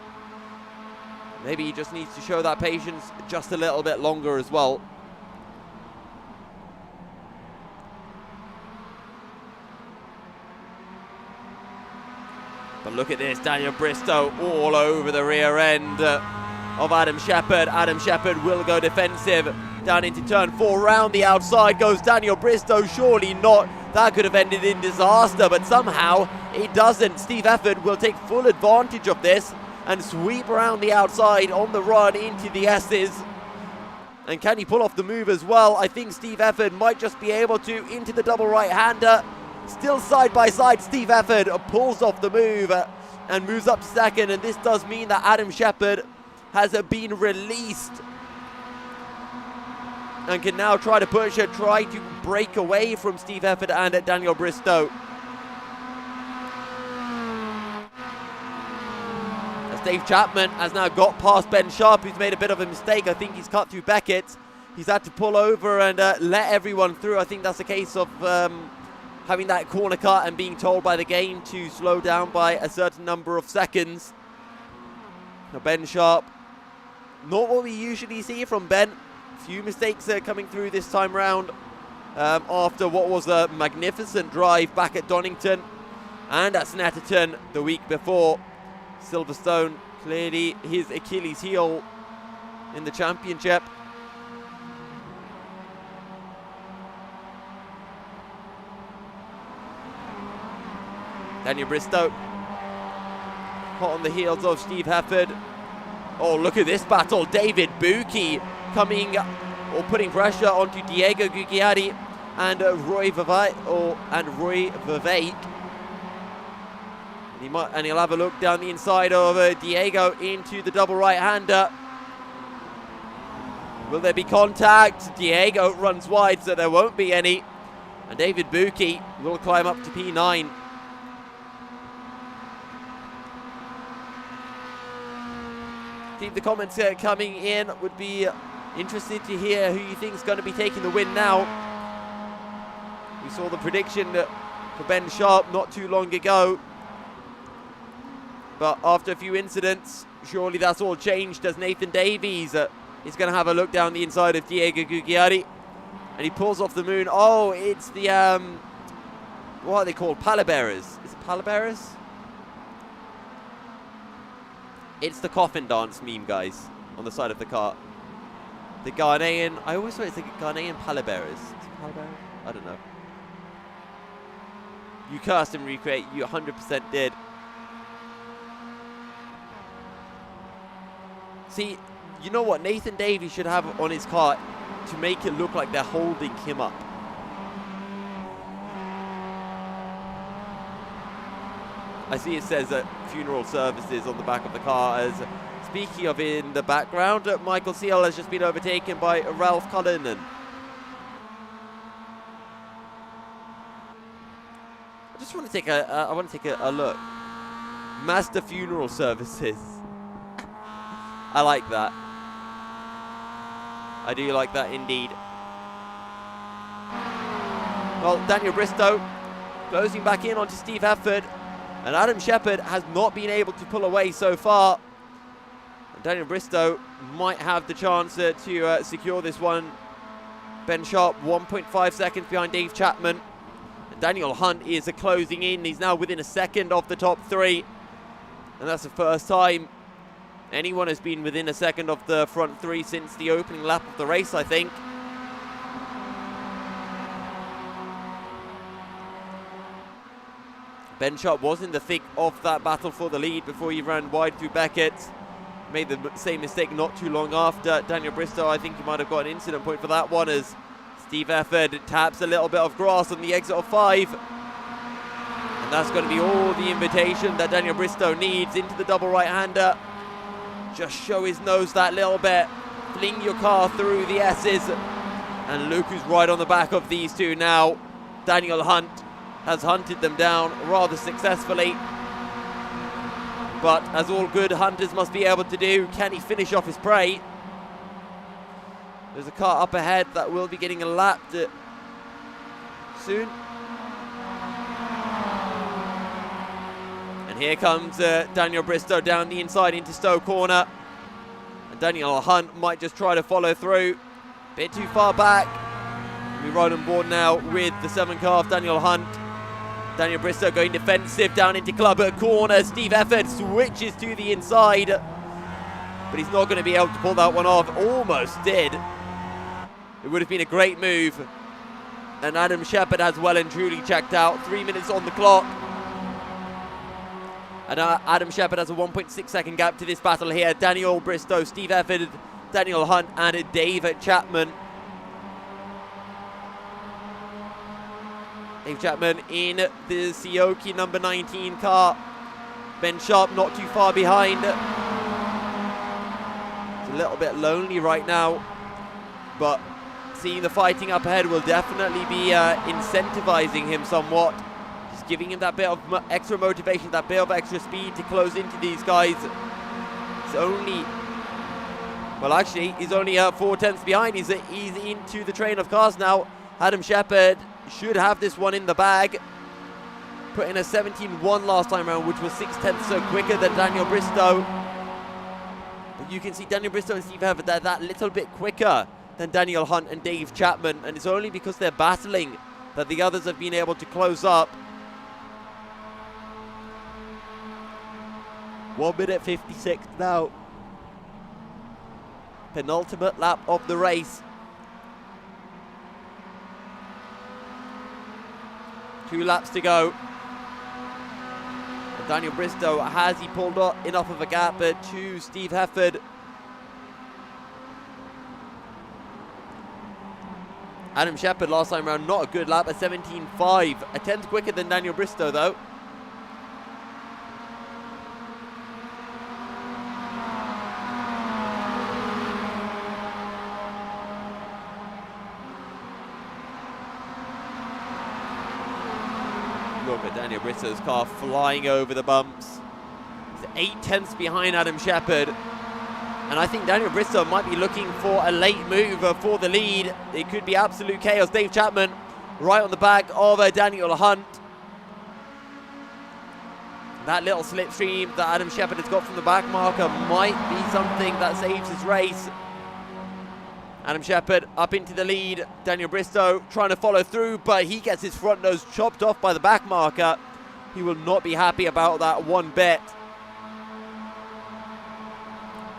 Speaker 1: Maybe he just needs to show that patience just a little bit longer as well. But look at this, Daniel Bristow all over the rear end of Adam Shepherd. Adam Shepherd will go defensive down into turn 4. Round the outside goes Daniel Bristow. Surely not. That could have ended in disaster, but somehow it doesn't. Steve Efford will take full advantage of this and sweep around the outside on the run into the S's. And can he pull off the move as well? I think Steve Efford might just be able to into the double right-hander. Still side by side, Steve Efford pulls off the move and moves up to second, and this does mean that Adam Shepherd has been released and can now try to push it, try to break away from Steve Efford and Daniel Bristow. As Dave Chapman has now got past Ben Sharp, who's made a bit of a mistake. I think he's cut through Beckett. He's had to pull over and let everyone through. I think that's a case of having that corner cut and being told by the game to slow down by a certain number of seconds. Now Ben Sharp, not what we usually see from Ben. Few mistakes coming through this time round after what was a magnificent drive back at Donington and at Snetterton the week before. Silverstone clearly his Achilles heel in the championship. Daniel Bristow hot on the heels of Steve Hafford. Oh, look at this battle. David Buki coming or putting pressure onto Diego Gugliari and Roy Vivek. And he'll have a look down the inside of Diego into the double right-hander. Will there be contact? Diego runs wide, so there won't be any. And David Buki will climb up to P9. Keep the comments coming in. Would be interested to hear who you think is going to be taking the win now. We saw the prediction for Ben Sharp not too long ago. But after a few incidents, surely that's all changed, as Nathan Davies is going to have a look down the inside of Diego Gugliari. And he pulls off the moon. Oh, it's the, what are they called? Palabearers. Is it Palabearers? It's the coffin dance meme, guys, on the side of the car. The Ghanaian, I always thought it's the Ghanaian Palabearers. Is it Palabearers? I don't know. You custom recreate, you 100% did. See, you know what Nathan Davies should have on his car to make it look like they're holding him up? I see it says funeral services on the back of the car, as speaking of in the background, Michael Seal has just been overtaken by Ralph Cullinan. I just want to take a look. Master Funeral Services. I like that. I do like that indeed. Well, Daniel Bristow closing back in onto Steve Hefford, and Adam Shepherd has not been able to pull away so far. And Daniel Bristow might have the chance to secure this one. Ben Sharp 1.5 seconds behind Dave Chapman. And Daniel Hunt is closing in. He's now within a second of the top three. And that's the first time anyone has been within a second of the front three since the opening lap of the race, I think. Ben Sharp was in the thick of that battle for the lead before he ran wide through Beckett. Made the same mistake not too long after. Daniel Bristow, I think he might have got an incident point for that one as Steve Hefford taps a little bit of grass on the exit of 5. And that's going to be all the invitation that Daniel Bristow needs into the double right-hander. Just show his nose that little bit. Fling your car through the S's. And Luke, who's right on the back of these two now. Daniel Hunt has hunted them down rather successfully. But as all good hunters must be able to do, can he finish off his prey? There's a car up ahead that will be getting lapped soon. And here comes Daniel Bristow down the inside into Stowe Corner. And Daniel Hunt might just try to follow through. Bit too far back. We ride on board now with the 7 car of Daniel Hunt. Daniel Bristow going defensive down into Club Corner. Steve Hefford switches to the inside. But he's not going to be able to pull that one off. Almost did. It would have been a great move. And Adam Shepherd has well and truly checked out. 3 minutes on the clock. And Adam Shepherd has a 1.6 second gap to this battle here. Daniel Bristow, Steve Hefford, Daniel Hunt and Dave Chapman. Dave Chapman in the Sioki number 19 car. Ben Sharp not too far behind. It's a little bit lonely right now, but seeing the fighting up ahead will definitely be incentivizing him somewhat. Just giving him that bit of extra motivation, that bit of extra speed to close into these guys. It's only, well actually, he's only 4 tenths behind. He's into the train of cars now. Adam Shepherd should have this one in the bag. Put in a 17.1 last time around, which was 6 tenths so quicker than Daniel Bristow. But you can see Daniel Bristow and Steve Hefford, they're that little bit quicker than Daniel Hunt and Dave Chapman. And it's only because they're battling that the others have been able to close up. 1 minute 56 now. Penultimate lap of the race. 2 laps to go. And Daniel Bristow, has he pulled up enough of a gap to Steve Hefford? Adam Shepherd last time around, not a good lap, a 17.5. A 10th quicker than Daniel Bristow though. Look at Daniel Bristow's car flying over the bumps. He's 8 tenths behind Adam Shepherd. And I think Daniel Bristow might be looking for a late move for the lead. It could be absolute chaos. Dave Chapman right on the back of Daniel Hunt. That little slipstream that Adam Shepherd has got from the back marker might be something that saves his race. Adam Shepherd up into the lead. Daniel Bristow trying to follow through, but he gets his front nose chopped off by the back marker. He will not be happy about that one bit.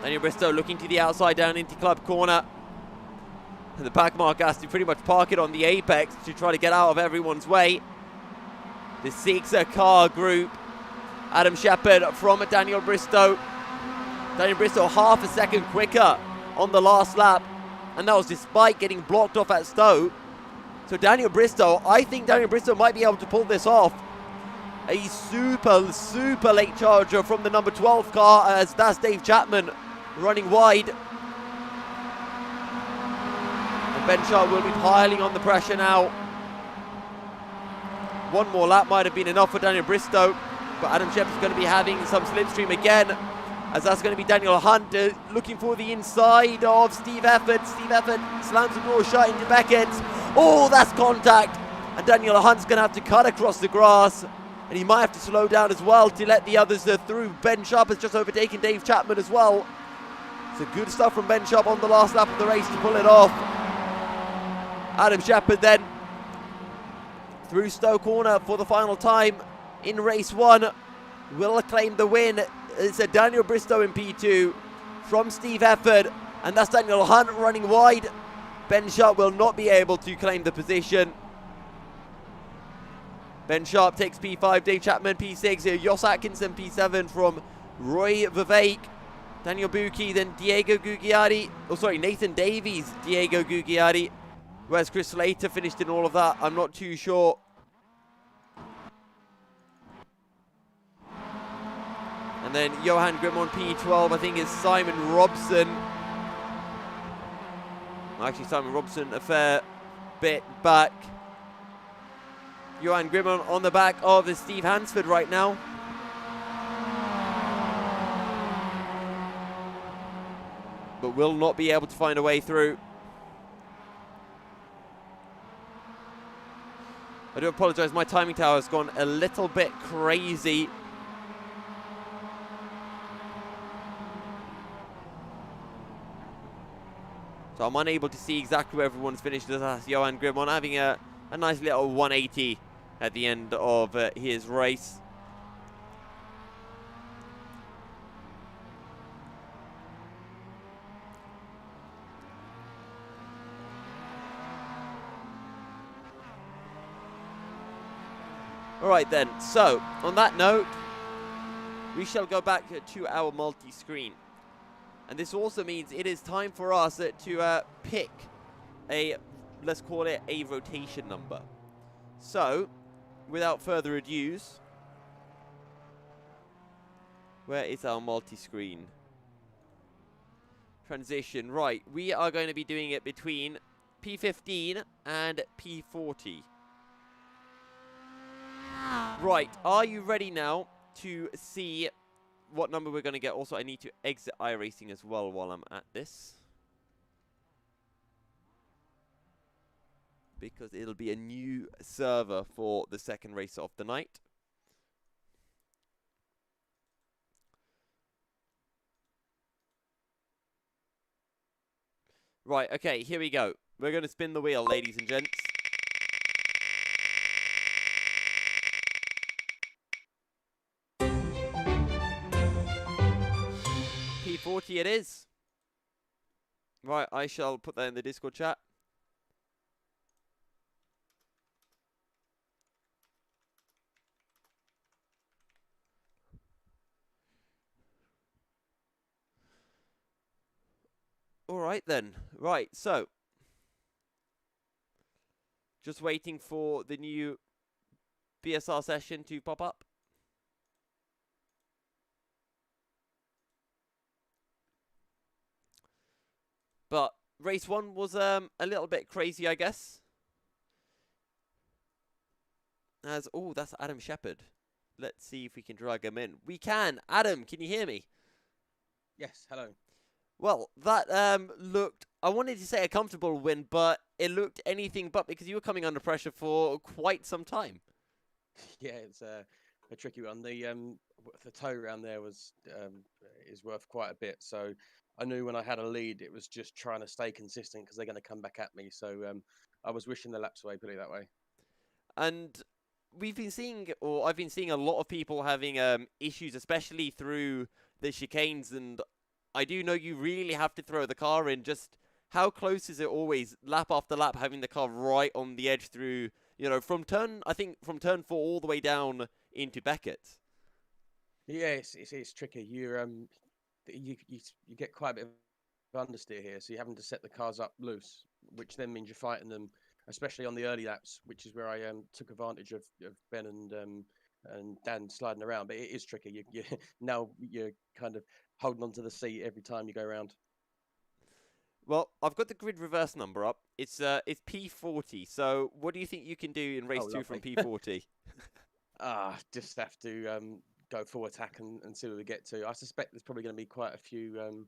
Speaker 1: Daniel Bristow looking to the outside down into Club Corner. And the back marker has to pretty much park it on the apex to try to get out of everyone's way. The 6-car group. Adam Shepherd from Daniel Bristow. Daniel Bristow half a second quicker on the last lap. And that was despite getting blocked off at Stowe. So Daniel Bristow, I think Daniel Bristow might be able to pull this off. A super late charger from the number 12 car, as that's Dave Chapman running wide. And Ben Sharp will be piling on the pressure now. One more lap might have been enough for Daniel Bristow, but Adam Shepard's going to be having some slipstream again, as that's going to be Daniel Hunt looking for the inside of Steve Efford. Steve Efford slams the door shut into Beckett. Oh, that's contact. And Daniel Hunt's going to have to cut across the grass. And he might have to slow down as well to let the others through. Ben Sharp has just overtaken Dave Chapman as well. So good stuff from Ben Sharp on the last lap of the race to pull it off. Adam Shepard then through Stowe Corner for the final time in race 1. Will claim the win. It's a Daniel Bristow in P2 from Steve Efford. And that's Daniel Hunt running wide. Ben Sharp will not be able to claim the position. Ben Sharp takes P5, Dave Chapman P6, Jos Atkinson P7 from Roy Vivek, Daniel Buki, then Diego Gugliari, Nathan Davies, Diego Gugliari. Where's Chris Slater finished in all of that? I'm not too sure. And then Johan Grimm on P12, I think is Simon Robson. Actually, Simon Robson a fair bit back. Johan Grimmon on the back of Steve Hansford right now. But will not be able to find a way through. I do apologise, my timing tower has gone a little bit crazy. So I'm unable to see exactly where everyone's finished. That's Johan Grimmon having a nice little 180 at the end of his race. All right then, so on that note, we shall go back to our multi-screen. And this also means it is time for us to pick a, let's call it a rotation number. So, without further ado, where is our multi-screen? Transition, right. We are going to be doing it between P15 and P40. Right, are you ready now to see what number we're going to get? Also, I need to exit iRacing as well while I'm at this, because it'll be a new server for the second race of the night. Right, okay, here we go. We're going to spin the wheel, ladies and gents. P40 it is. Right, I shall put that in the Discord chat. Alright then. Right, so just waiting for the new BSR session to pop up. But race 1 was a little bit crazy, I guess. As that's Adam Shepard. Let's see if we can drag him in. We can. Adam, can you hear me?
Speaker 2: Yes, hello.
Speaker 1: Well, that looked, I wanted to say a comfortable win, but it looked anything but, because you were coming under pressure for quite some time.
Speaker 2: Yeah, it's a tricky one. The tow around there is worth quite a bit. So I knew when I had a lead, it was just trying to stay consistent, because they're going to come back at me. So I was wishing the laps away, put it that way.
Speaker 1: And we've been seeing, or I've been seeing a lot of people having issues, especially through the chicanes, and I do know you really have to throw the car in. Just how close is it always, lap after lap, having the car right on the edge through, you know, from turn 4 all the way down into Beckett?
Speaker 2: Yeah, it's tricky. You get quite a bit of understeer here, so you're having to set the cars up loose, which then means you're fighting them, especially on the early laps, which is where I took advantage of Ben and and Dan sliding around. But it is tricky. Now you're kind of holding onto the seat every time you go around.
Speaker 1: Well, I've got the grid reverse number up. It's P40. So what do you think you can do in race 2 from P40?
Speaker 2: Just have to go full attack and see where we get to. I suspect there's probably going to be quite a few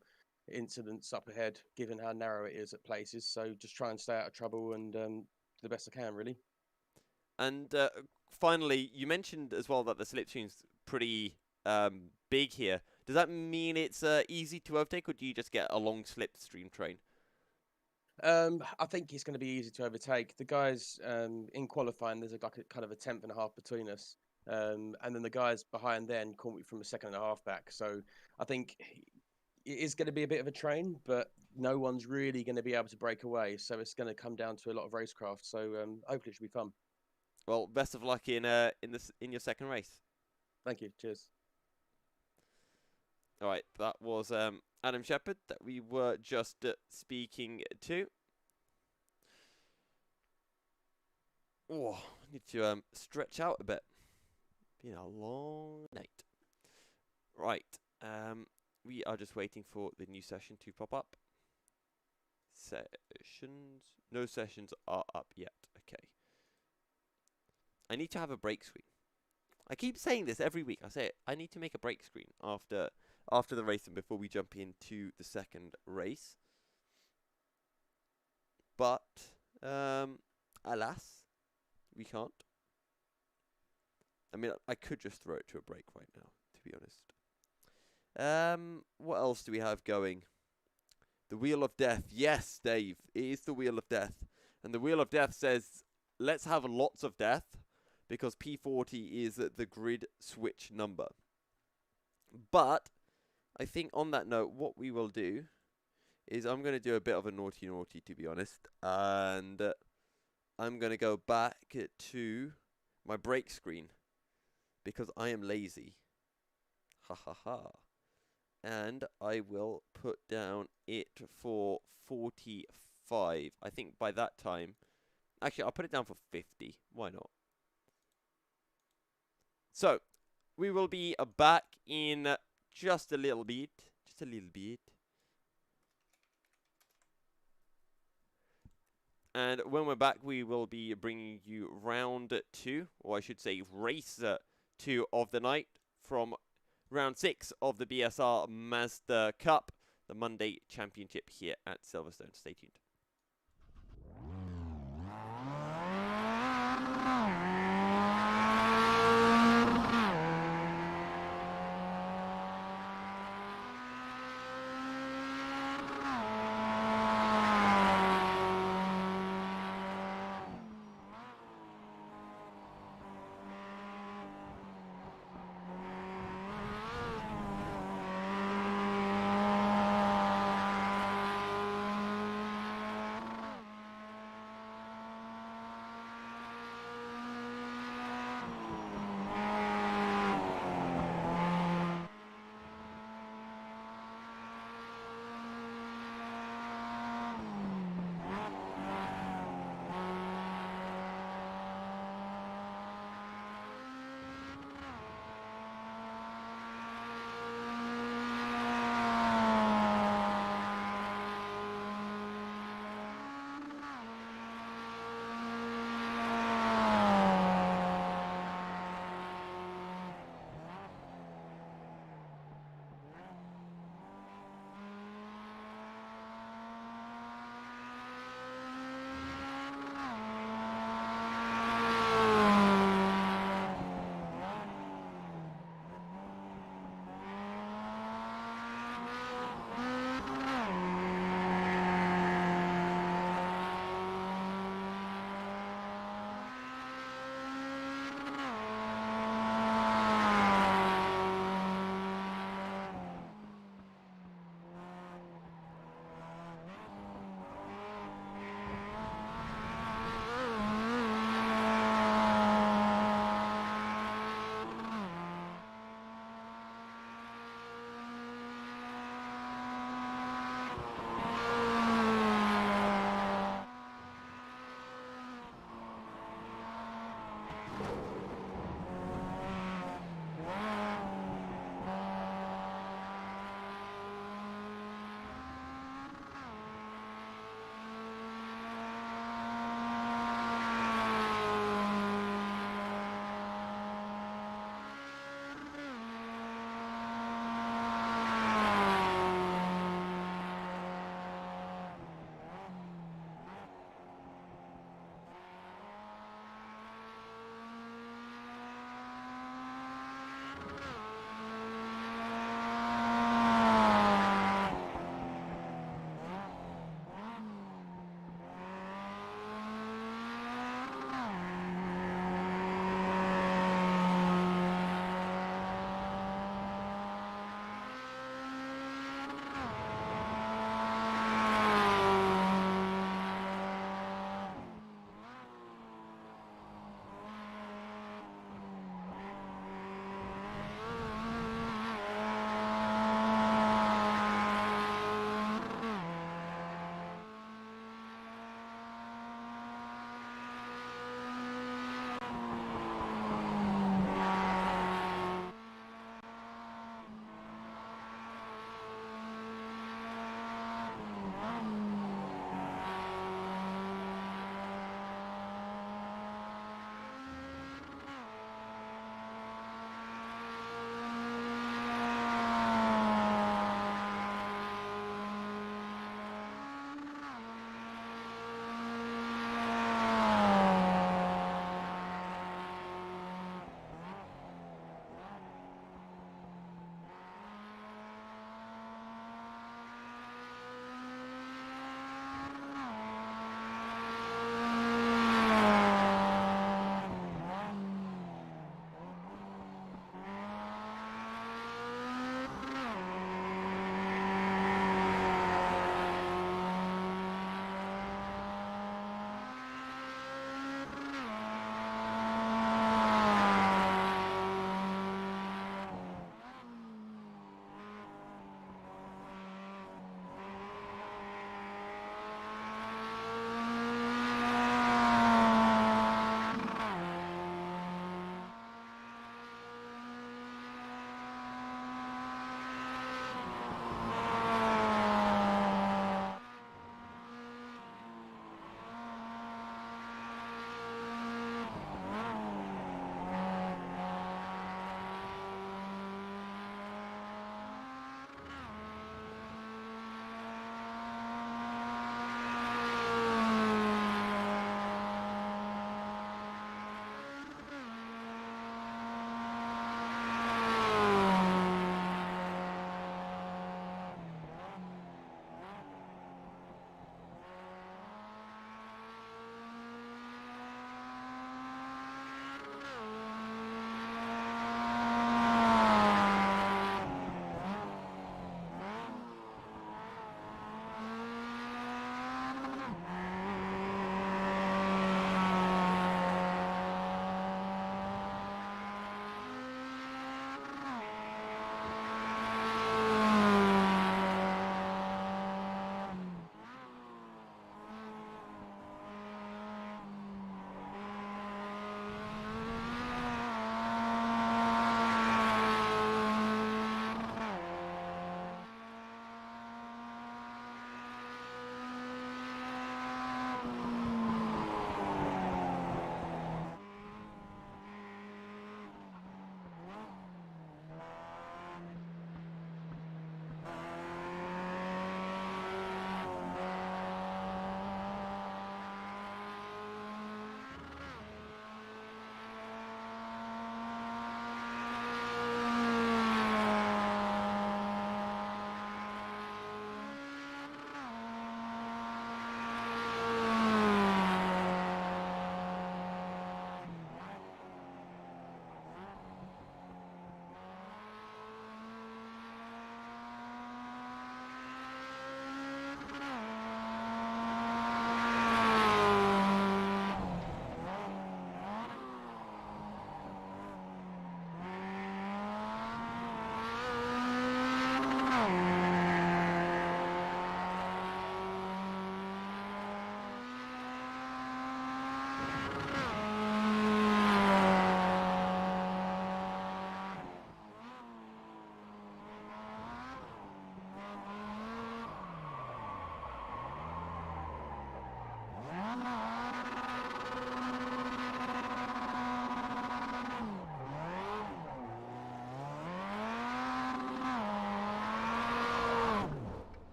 Speaker 2: incidents up ahead, given how narrow it is at places. So just try and stay out of trouble and do the best I can, really.
Speaker 1: And finally, you mentioned as well that the slipstream's pretty big here. Does that mean it's easy to overtake, or do you just get a long slipstream train?
Speaker 2: I think it's going to be easy to overtake. The guys in qualifying, there's like a kind of a 10th.5 between us. And then the guys behind then caught me from a 2.5 back. So I think it is going to be a bit of a train, but no one's really going to be able to break away. So it's going to come down to a lot of racecraft. So hopefully it should be fun.
Speaker 1: Well, best of luck in your second race.
Speaker 2: Thank you. Cheers.
Speaker 1: All right, that was Adam Shepherd that we were just speaking to. Oh, I need to stretch out a bit. Been a long night. Right, we are just waiting for the new session to pop up. Sessions? No sessions are up yet. Okay. I need to have a break screen. I keep saying this every week. I say it. I need to make a break screen after the race and before we jump into the second race. But alas, we can't. I mean, I could just throw it to a break right now, to be honest. What else do we have going? The Wheel of Death. Yes, Dave, it is the Wheel of Death. And the Wheel of Death says, let's have lots of death, because P40 is the grid switch number. But I think on that note, what we will do is I'm going to do a bit of a naughty, to be honest. And I'm going to go back to my break screen, because I am lazy. Ha ha ha. And I will put down it for 45. I think by that time, actually I'll put it down for 50. Why not? So, we will be back in just a little bit. Just a little bit. And when we're back, we will be bringing you round 2, or I should say race 2 of the night from round 6 of the BSR Mazda Cup, the Monday Championship here at Silverstone. Stay tuned.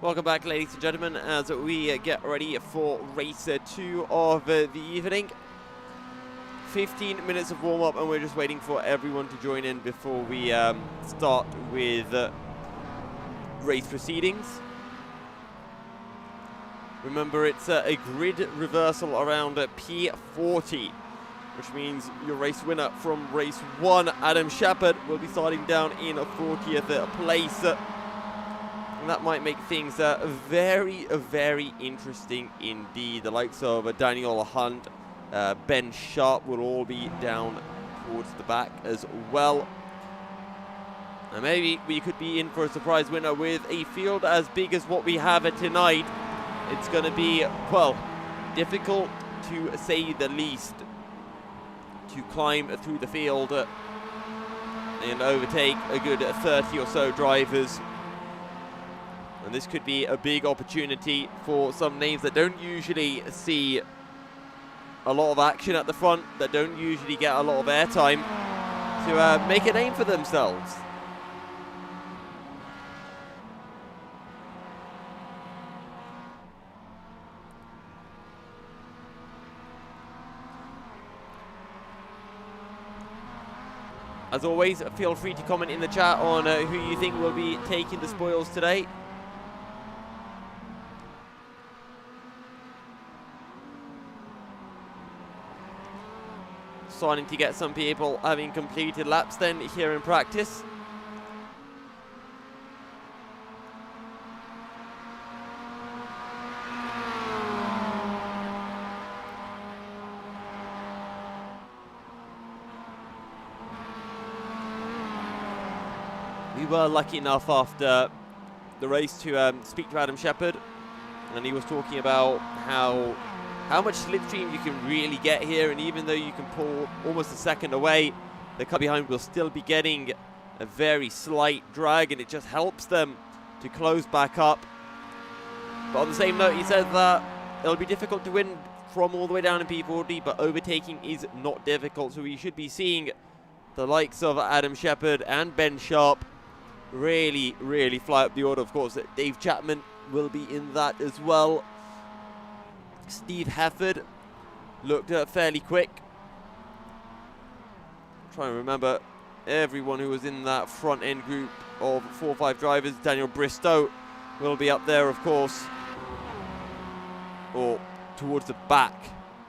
Speaker 1: Welcome back, ladies and gentlemen, as we get ready for race 2 of the evening. 15 minutes of warm-up, and we're just waiting for everyone to join in before we start with race proceedings. Remember, it's a grid reversal around P40, which means your race winner from race 1, Adam Shepard, will be starting down in 40th place. And that might make things very, very interesting indeed. The likes of Daniel Hunt, Ben Sharp will all be down towards the back as well. And maybe we could be in for a surprise winner with a field as big as what we have tonight. It's going to be, well, difficult to say the least to climb through the field and overtake a good 30 or so drivers. And this could be a big opportunity for some names that don't usually see a lot of action at the front, that don't usually get a lot of airtime, to make a name for themselves. As always, feel free to comment in the chat on who you think will be taking the spoils today. Starting to get some people having completed laps then here in practice. We were lucky enough after the race to speak to Adam Shepard, and he was talking about how much slipstream you can really get here, and even though you can pull almost a second away, the car behind will still be getting a very slight drag, and it just helps them to close back up. But on the same note, he said that it'll be difficult to win from all the way down in P40, but overtaking is not difficult, so we should be seeing the likes of Adam Shepard and Ben Sharp really, really fly up the order. Of course, Dave Chapman will be in that as well. Steve Hefford looked fairly quick. I'm trying to remember everyone who was in that front end group of 4 or 5 drivers. Daniel Bristow will be up there, of course, or towards the back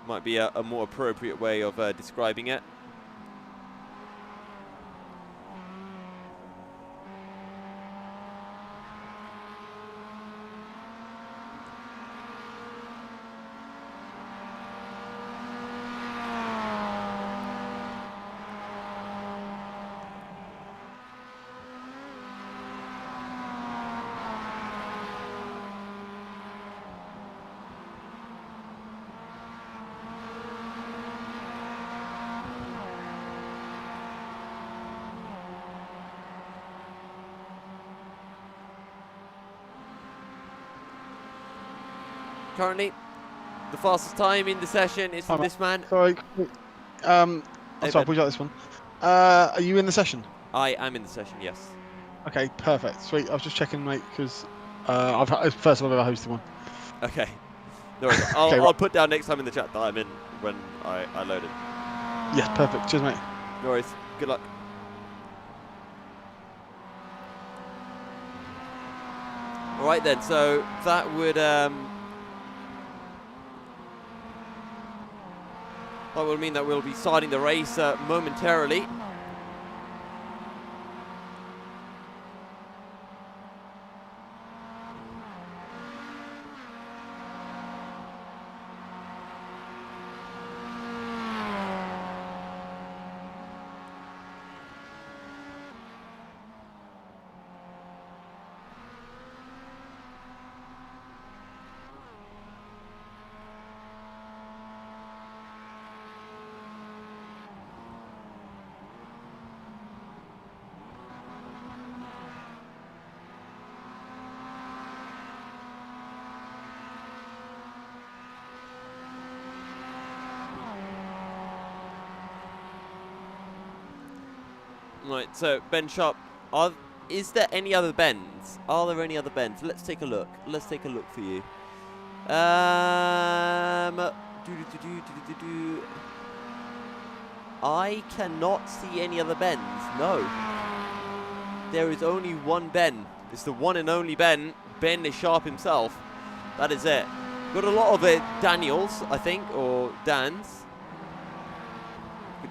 Speaker 1: might be a more appropriate way of describing it. Currently, the fastest time in the session is from this man.
Speaker 3: Sorry. I'm sorry, pull out this one. Are you in the session?
Speaker 1: I am in the session, yes.
Speaker 3: Okay, perfect. Sweet. I was just checking, mate, because it's the first time I've ever hosted one.
Speaker 1: Okay. No worries. I'll put down next time in the chat that I'm in when I load it.
Speaker 3: Yes, perfect. Cheers, mate.
Speaker 1: No worries. Good luck. All right then. So that would mean that we'll be starting the race momentarily. Right, so Ben Sharp, are is there any other bends? Are there any other bends? Let's take a look. Let's take a look for you. I cannot see any other bends. No. There is only one Ben. It's the one and only Ben. Ben is Sharp himself. That is it. Got a lot of Daniels, I think, or Dans.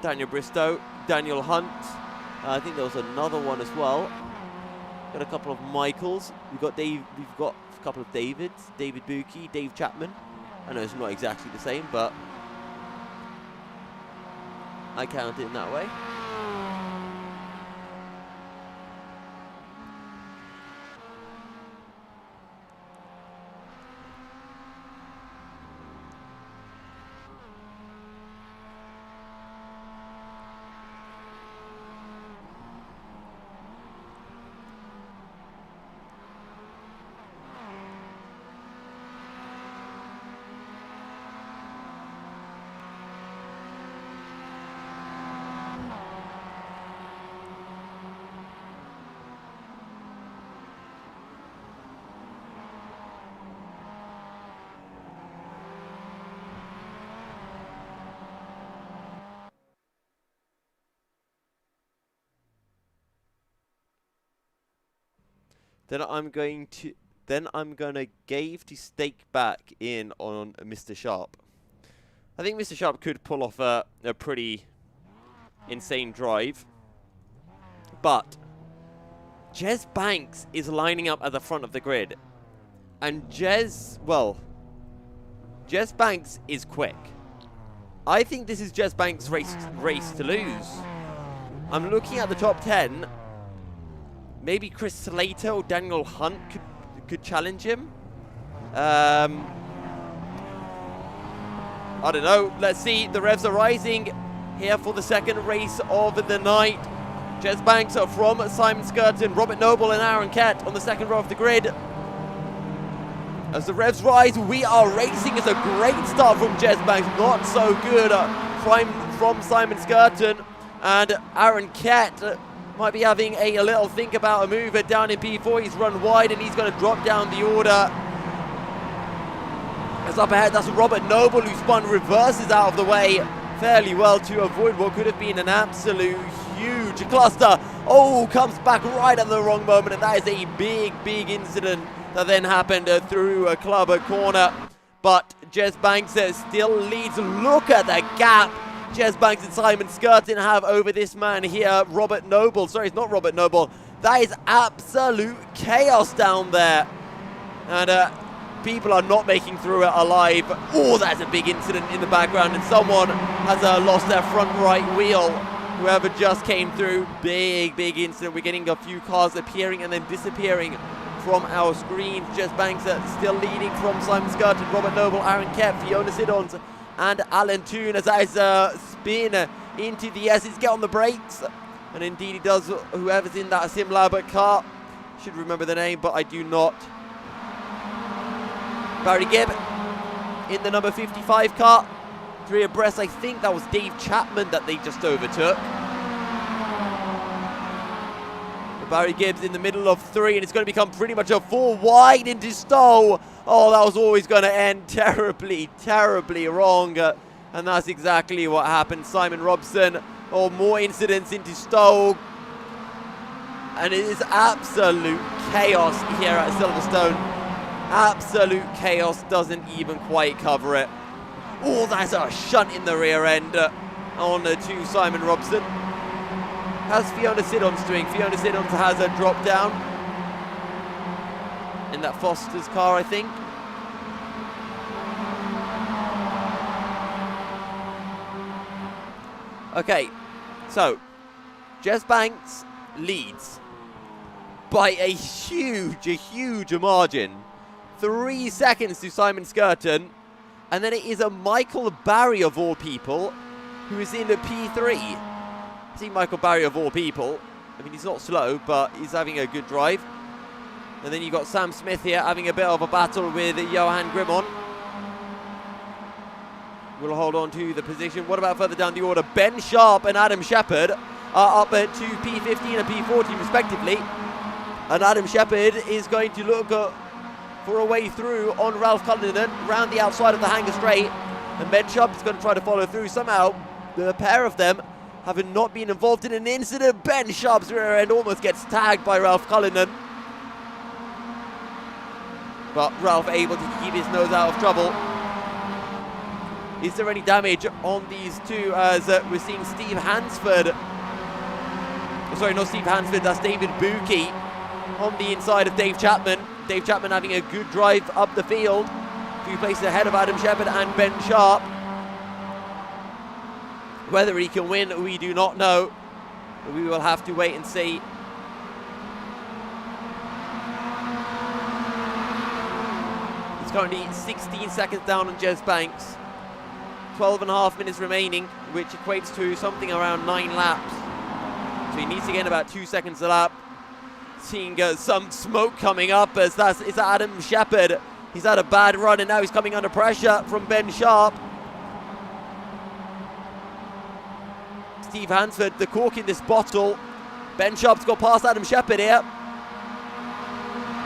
Speaker 1: Daniel Bristow, Daniel Hunt. I think there was another one as well. Got a couple of Michaels. We've got a couple of Davids. David Buki, Dave Chapman. I know it's not exactly the same, but I count it in that way. Then I'm gonna give to stake back in on Mr. Sharp. I think Mr. Sharp could pull off a pretty insane drive, but Jez Banks is lining up at the front of the grid, and Jez Banks is quick. I think this is Jez Banks' race to lose. I'm looking at the top 10. Maybe Chris Slater or Daniel Hunt could challenge him. I don't know. Let's see. The revs are rising here for the second race of the night. Jez Banks from Simon Skirton, Robert Noble and Aaron Kett on the second row of the grid. As the revs rise, we are racing. It's a great start from Jez Banks. Not so good from Simon Skirton. And Aaron Kett might be having a little think about a move down in P4. He's run wide and he's going to drop down the order. As up ahead, that's Robert Noble who spun reverses out of the way fairly well to avoid what could have been an absolute huge cluster. Oh, comes back right at the wrong moment, and that is a big incident that then happened through a club corner. But Jez Banks still leads. Look at the gap Jez Banks and Simon Skirton have over this man here, Robert Noble. Sorry, it's not Robert Noble. That is absolute chaos down there. And people are not making through it alive. Oh, that's a big incident in the background, and someone has lost their front right wheel. Whoever just came through, big incident. We're getting a few cars appearing and then disappearing from our screens. Jez Banks still leading from Simon Skirton, Robert Noble, Aaron Kett, Fiona Siddons, and Alan Toon as that is spin into the S's. Get on the brakes. And indeed he does. Whoever's in that SimLab car. Should remember the name, but I do not. Barry Gibb in the number 55 car. 3 abreast. I think that was Dave Chapman that they just overtook. Barry Gibbs in the middle of 3, and it's going to become pretty much a 4 wide into Stowe. Oh, that was always going to end terribly wrong. And that's exactly what happened. Simon Robson, more incidents into Stowe. And it is absolute chaos here at Silverstone. Absolute chaos, doesn't even quite cover it. Oh, that's a shunt in the rear end on to Simon Robson. How's Fiona Siddons doing? Fiona Siddons has a drop down in that Foster's car, I think. Okay, so Jez Banks leads by a huge margin. 3 seconds to Simon Skirton. And then it is a Michael Barry of all people who is in the P3. I see Michael Barry of all people. I mean, he's not slow, but he's having a good drive. And then you've got Sam Smith here having a bit of a battle with Johan Grimon. We'll hold on to the position. What about further down the order? Ben Sharp and Adam Shepherd are up to P15 and P14 respectively. And Adam Shepherd is going to look for a way through on Ralph Cullinan round the outside of the hangar straight. And Ben Sharp is going to try to follow through. Somehow, the pair of them, having not been involved in an incident, Ben Sharp's rear end almost gets tagged by Ralph Cullinan. But Ralph able to keep his nose out of trouble. Is there any damage on these two, as we're seeing Steve Hansford, sorry, not Steve Hansford, that's David Buki on the inside of Dave Chapman. Dave Chapman having a good drive up the field, a few places ahead of Adam Shepherd and Ben Sharp. Whether he can win, we do not know. We will have to wait and see. It's currently 16 seconds down on Jez Banks. 12.5 minutes remaining, which equates to something around 9 laps. So he needs to get about 2 seconds a lap. Seeing some smoke coming up as it's Adam Shepherd. He's had a bad run and now he's coming under pressure from Ben Sharp. Steve Hansford, the cork in this bottle. Ben Sharp's got past Adam Shepherd here.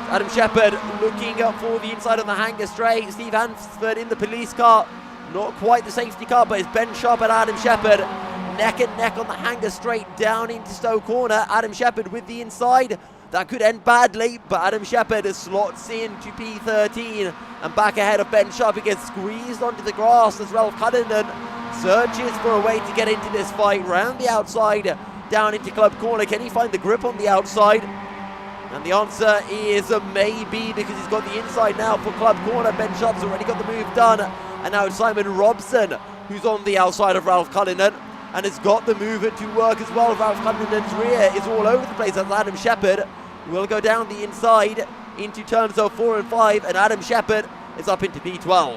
Speaker 1: Adam Shepherd looking up for the inside of the hangar straight. Steve Hansford in the police car. Not quite the safety car, but it's Ben Sharp and Adam Shepherd neck and neck on the hangar straight down into Stowe Corner. Adam Shepherd with the inside. That could end badly, but Adam Shepherd slots into P13 and back ahead of Ben Sharp. He gets squeezed onto the grass as Ralph Cullinan searches for a way to get into this fight round the outside down into Club Corner. Can he find the grip on the outside? And the answer is maybe, because he's got the inside now for Club Corner. Ben Sharp's already got the move done. And now it's Simon Robson who's on the outside of Ralph Cullinan and has got the move to work as well. Ralph Cullinan's rear is all over the place as Adam Shepherd will go down the inside into turns of 4 and 5, and Adam Shepherd is up into P12.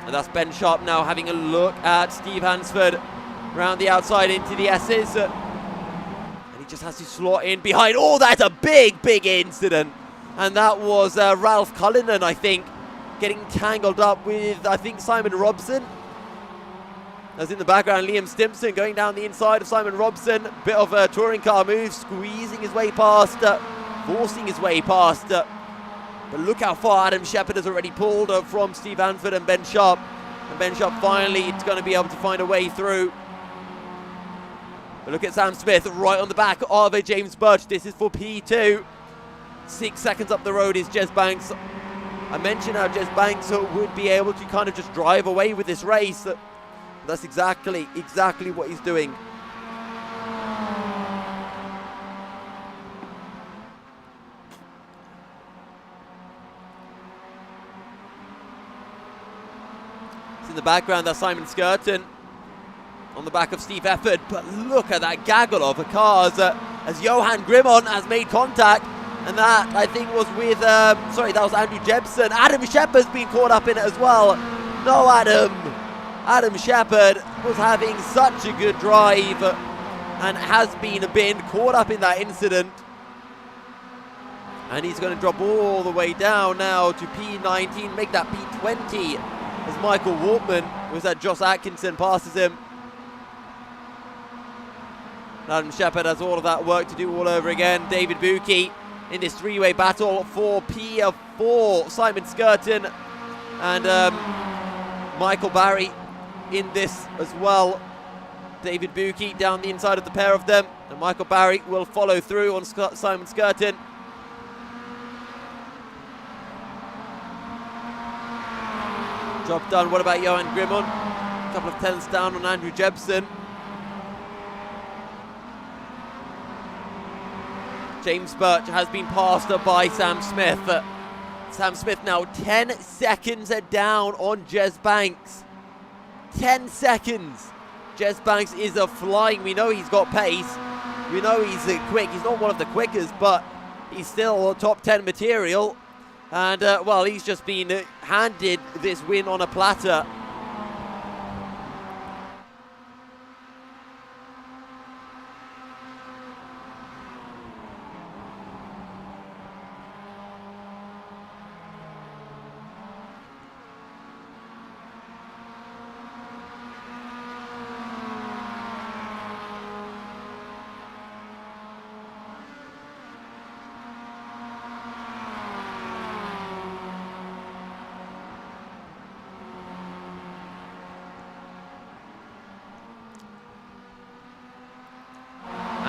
Speaker 1: And that's Ben Sharp now having a look at Steve Hansford round the outside into the S's. And he just has to slot in behind. Oh, that's a big, big incident. And that was Ralph Cullinan, I think, getting tangled up with, I think, Simon Robson. As in the background, Liam Stimpson going down the inside of Simon Robson. Bit of a touring car move, squeezing his way past, forcing his way past. But look how far Adam Shepherd has already pulled from Steve Hansford and Ben Sharp. And Ben Sharp finally is going to be able to find a way through. But look at Sam Smith right on the back of James Birch. This is for P2. 6 seconds up the road is Jez Banks. I mentioned how Jez Banks would be able to kind of just drive away with this race. That's exactly what he's doing. In the background, that's Simon Skirton on the back of Steve Efford. But look at that gaggle of cars as Johan Grimon has made contact. And that, I think, was with, that was Andrew Jebson. Adam Shepherd's been caught up in it as well. No, Adam Shepherd was having such a good drive and has been caught up in that incident. And he's going to drop all the way down now to P19, make that P20. As Michael Waltman was that Josh Atkinson passes him. Adam Shepherd has all of that work to do all over again. David Buki in this three-way battle for P4. Simon Skirton and Michael Barry in this as well. David Buki down the inside of the pair of them. And Michael Barry will follow through on Simon Skirton. Job done. What about Johan Grimon? A couple of tenths down on Andrew Jebson. James Birch has been passed by Sam Smith. Sam Smith now 10 seconds down on Jez Banks. 10 seconds. Jez Banks is flying. We know he's got pace. We know he's quick. He's not one of the quickest, but he's still top 10 material. And, well, he's just been handed this win on a platter.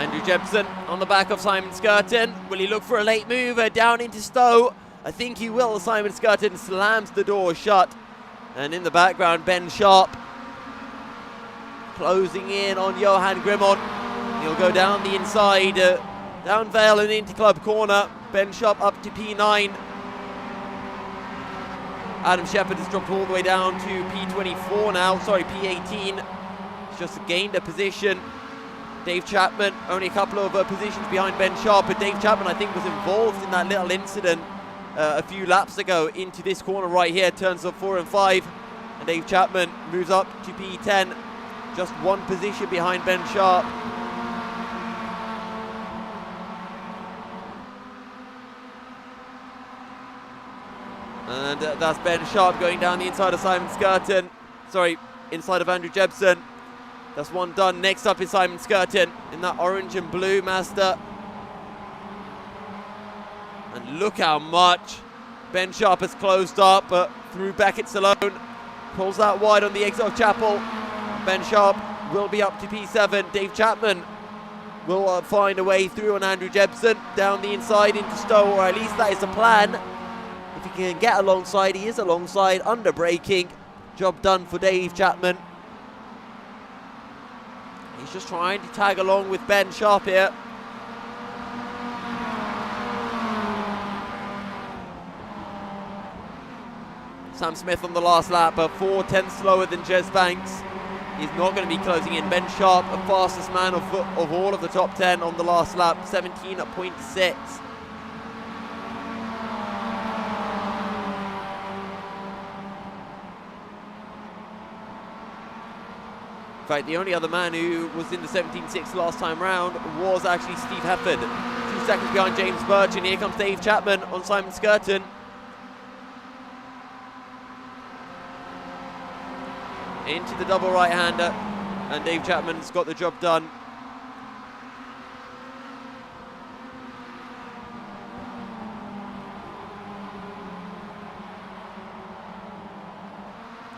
Speaker 1: Andrew Jebsen on the back of Simon Skirton. Will he look for a late move down into Stowe? I think he will. Simon Skirton slams the door shut. And in the background, Ben Sharp closing in on Johan Grimon. He'll go down the inside, down Vale and into Club Corner. Ben Sharp up to P9. Adam Shepherd has dropped all the way down to P24 now. Sorry, P18. He's just gained a position. Dave Chapman only a couple of positions behind Ben Sharp, but Dave Chapman, I think, was involved in that little incident a few laps ago into this corner right here, turns up 4 and 5. And Dave Chapman moves up to P10, just one position behind Ben Sharp. And that's Ben Sharp going down the inside of Simon Skirton. Sorry, inside of Andrew Jebsen. That's one done. Next up is Simon Skirton in that orange and blue Mazda. And look how much Ben Sharp has closed up through Beckett's alone. Pulls out wide on the exit of Chapel. Ben Sharp will be up to P7. Dave Chapman will find a way through on Andrew Jebsen down the inside into Stowe, or at least that is the plan. If he can get alongside, he is alongside, under braking. Job done for Dave Chapman. He's just trying to tag along with Ben Sharp here. Sam Smith on the last lap, 4/10 slower than Jez Banks. He's not going to be closing in. Ben Sharp, the fastest man of all of the top 10 on the last lap, 17.6. In fact, the only other man who was in the 17.6 last time round was actually Steve Hefford. 2 seconds behind James Birch, and here comes Dave Chapman on Simon Skirton. Into the double right-hander, and Dave Chapman's got the job done.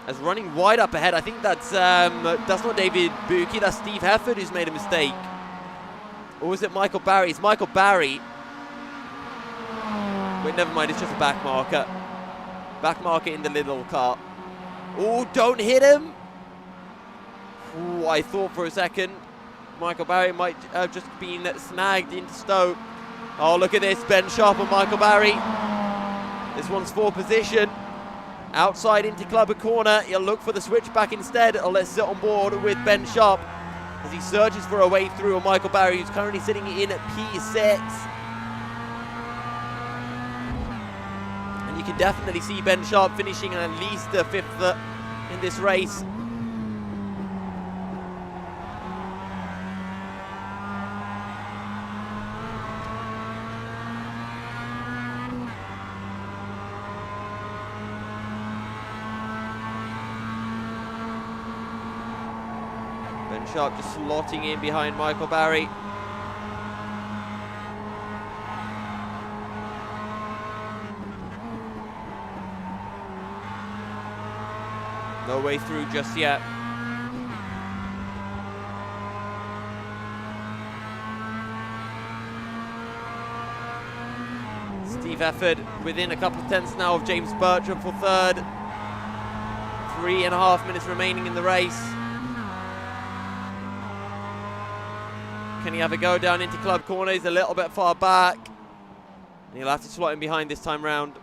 Speaker 1: As running wide up ahead, I think that's not David Buki, that's Steve Hefford who's made a mistake. Or was it Michael Barry? It's Michael Barry. Wait, never mind, it's just a back marker. Back marker in the little car. Oh, don't hit him! Ooh, I thought for a second Michael Barry might have just been snagged into Stowe. Oh, look at this, Ben Sharp and Michael Barry. This one's for position. Outside into Clubber Corner, he'll look for the switchback instead, or let's sit on board with Ben Sharp as he searches for a way through on Michael Barry, who's currently sitting in at P6. And you can definitely see Ben Sharp finishing at least 5th in this race. Sharp just slotting in behind Michael Barry. No way through just yet. Steve Hefford within a couple of tenths now of James Bertram for 3rd. 3.5 minutes remaining in the race. Can he have a go down into Club Corner? He's a little bit far back. And he'll have to slot in behind this time round.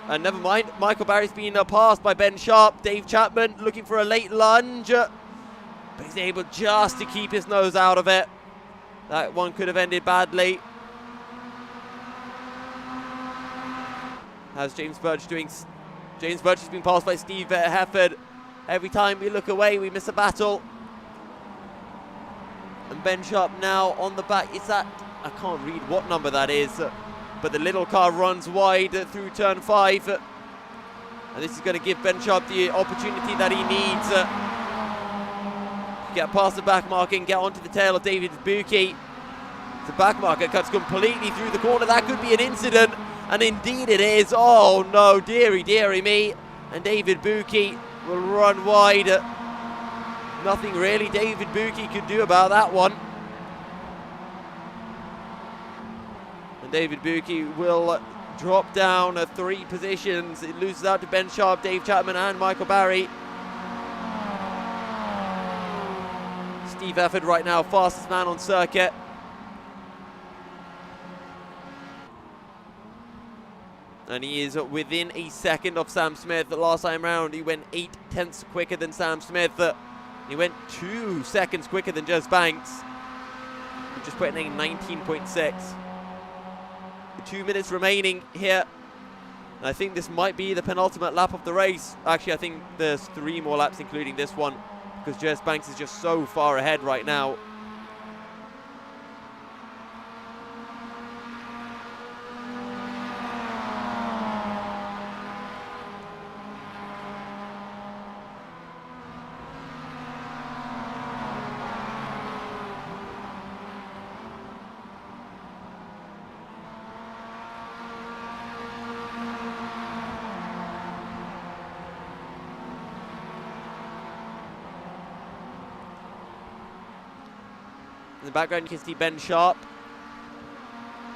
Speaker 1: And never mind, Michael Barry's been passed by Ben Sharp. Dave Chapman looking for a late lunge. But he's able just to keep his nose out of it. That one could have ended badly. How's James Birch doing? James Birch has been passed by Steve Hefford. Every time we look away, we miss a battle. And Ben Sharp now on the back. It's that, I can't read what number that is, but the little car runs wide through turn 5. And this is going to give Ben Sharp the opportunity that he needs to get past the back marker and get onto the tail of David Buki. The back marker cuts completely through the corner. That could be an incident, and indeed it is. Oh no, dearie me. And David Buki will run wide. Nothing really David Buki could do about that one. And David Buki will drop down 3 positions. It loses out to Ben Sharp, Dave Chapman and Michael Barry. Steve Efford right now, fastest man on circuit. And he is within a second of Sam Smith. The last time round, he went 0.8 quicker than Sam Smith. He went 2 seconds quicker than Jez Banks. Just putting in 19.6. 2 minutes remaining here. And I think this might be the penultimate lap of the race. Actually, I think there's 3 more laps, including this one, because Jez Banks is just so far ahead right now. In the background, you can see Ben Sharp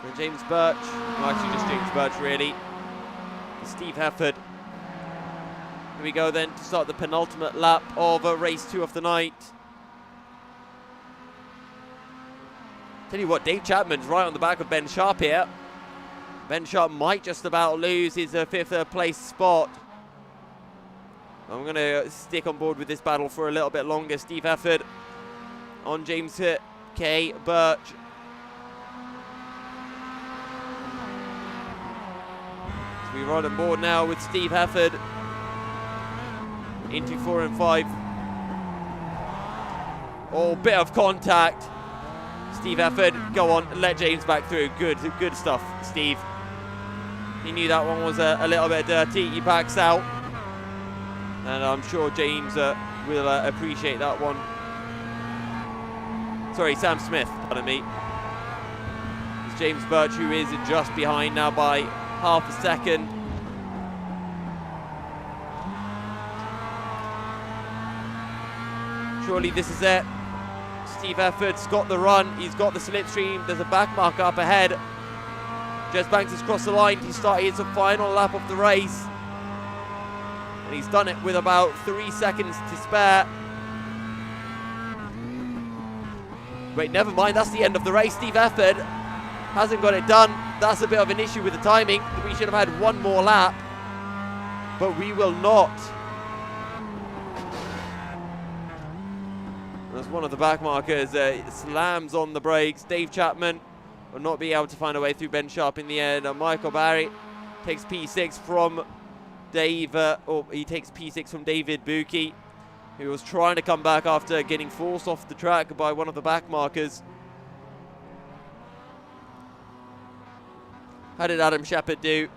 Speaker 1: and James Birch. Well, actually, just James Birch, really. And Steve Hefford. Here we go then to start the penultimate lap of race 2 of the night. Tell you what, Dave Chapman's right on the back of Ben Sharp here. Ben Sharp might just about lose his 5th place spot. I'm going to stick on board with this battle for a little bit longer. Steve Hefford on James K. Birch. So we run on board now with Steve Hefford into 4 and 5. Oh, bit of contact. Steve Hefford, go on, let James back through. Good stuff, Steve. He knew that one was a little bit dirty. He backs out. And I'm sure James will appreciate that one. Sorry, Sam Smith, pardon me. It's James Birch who is just behind now by half a second. Surely this is it. Steve Efford's got the run. He's got the slipstream. There's a back marker up ahead. Jez Banks has crossed the line. He started his final lap of the race. And he's done it with about 3 seconds to spare. Wait, never mind, that's the end of the race. Steve Efford hasn't got it done. That's a bit of an issue with the timing. We should have had 1 more lap, but we will not. As one of the back markers slams on the brakes. Dave Chapman will not be able to find a way through Ben Sharp in the end. Michael Barry takes P6 from he takes P6 from David Buki, who was trying to come back after getting forced off the track by one of the back markers. How did Adam Shepherd do?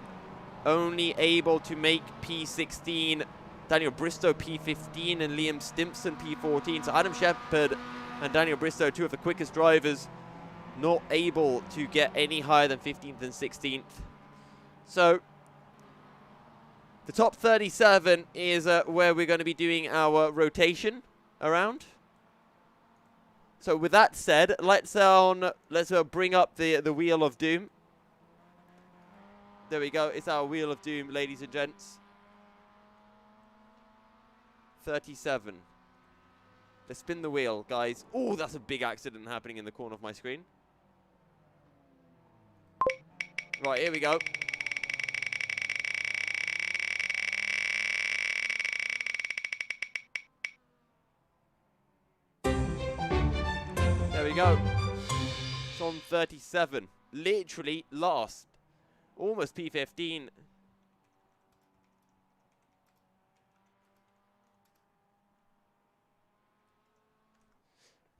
Speaker 1: Only able to make P16. Daniel Bristow P15 and Liam Stimpson P14. So Adam Shepherd and Daniel Bristow, 2 of the quickest drivers, not able to get any higher than 15th and 16th. So the top 37 is where we're going to be doing our rotation around. So with that said, let's bring up the Wheel of Doom. There we go. It's our Wheel of Doom, ladies and gents. 37. Let's spin the wheel, guys. Oh, that's a big accident happening in the corner of my screen. Right, here we go. There we go. It's on 37. Literally last. Almost P15.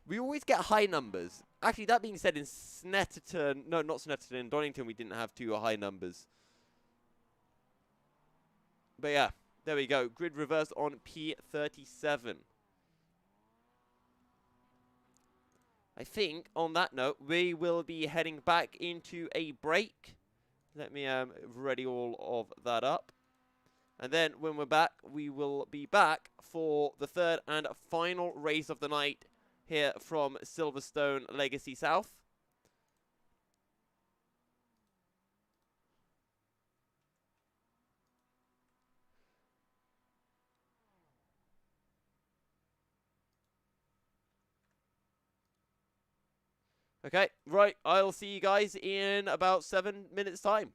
Speaker 1: We always get high numbers. Actually, that being said, in Snetterton, no, not Snetterton, in Donington, we didn't have 2 high numbers. But yeah, there we go. Grid reverse on P37. I think, on that note, we will be heading back into a break. Let me ready all of that up. And then when we're back, we will be back for the third and final race of the night here from Silverstone Legacy South. Okay, right, I'll see you guys in about 7 minutes' time.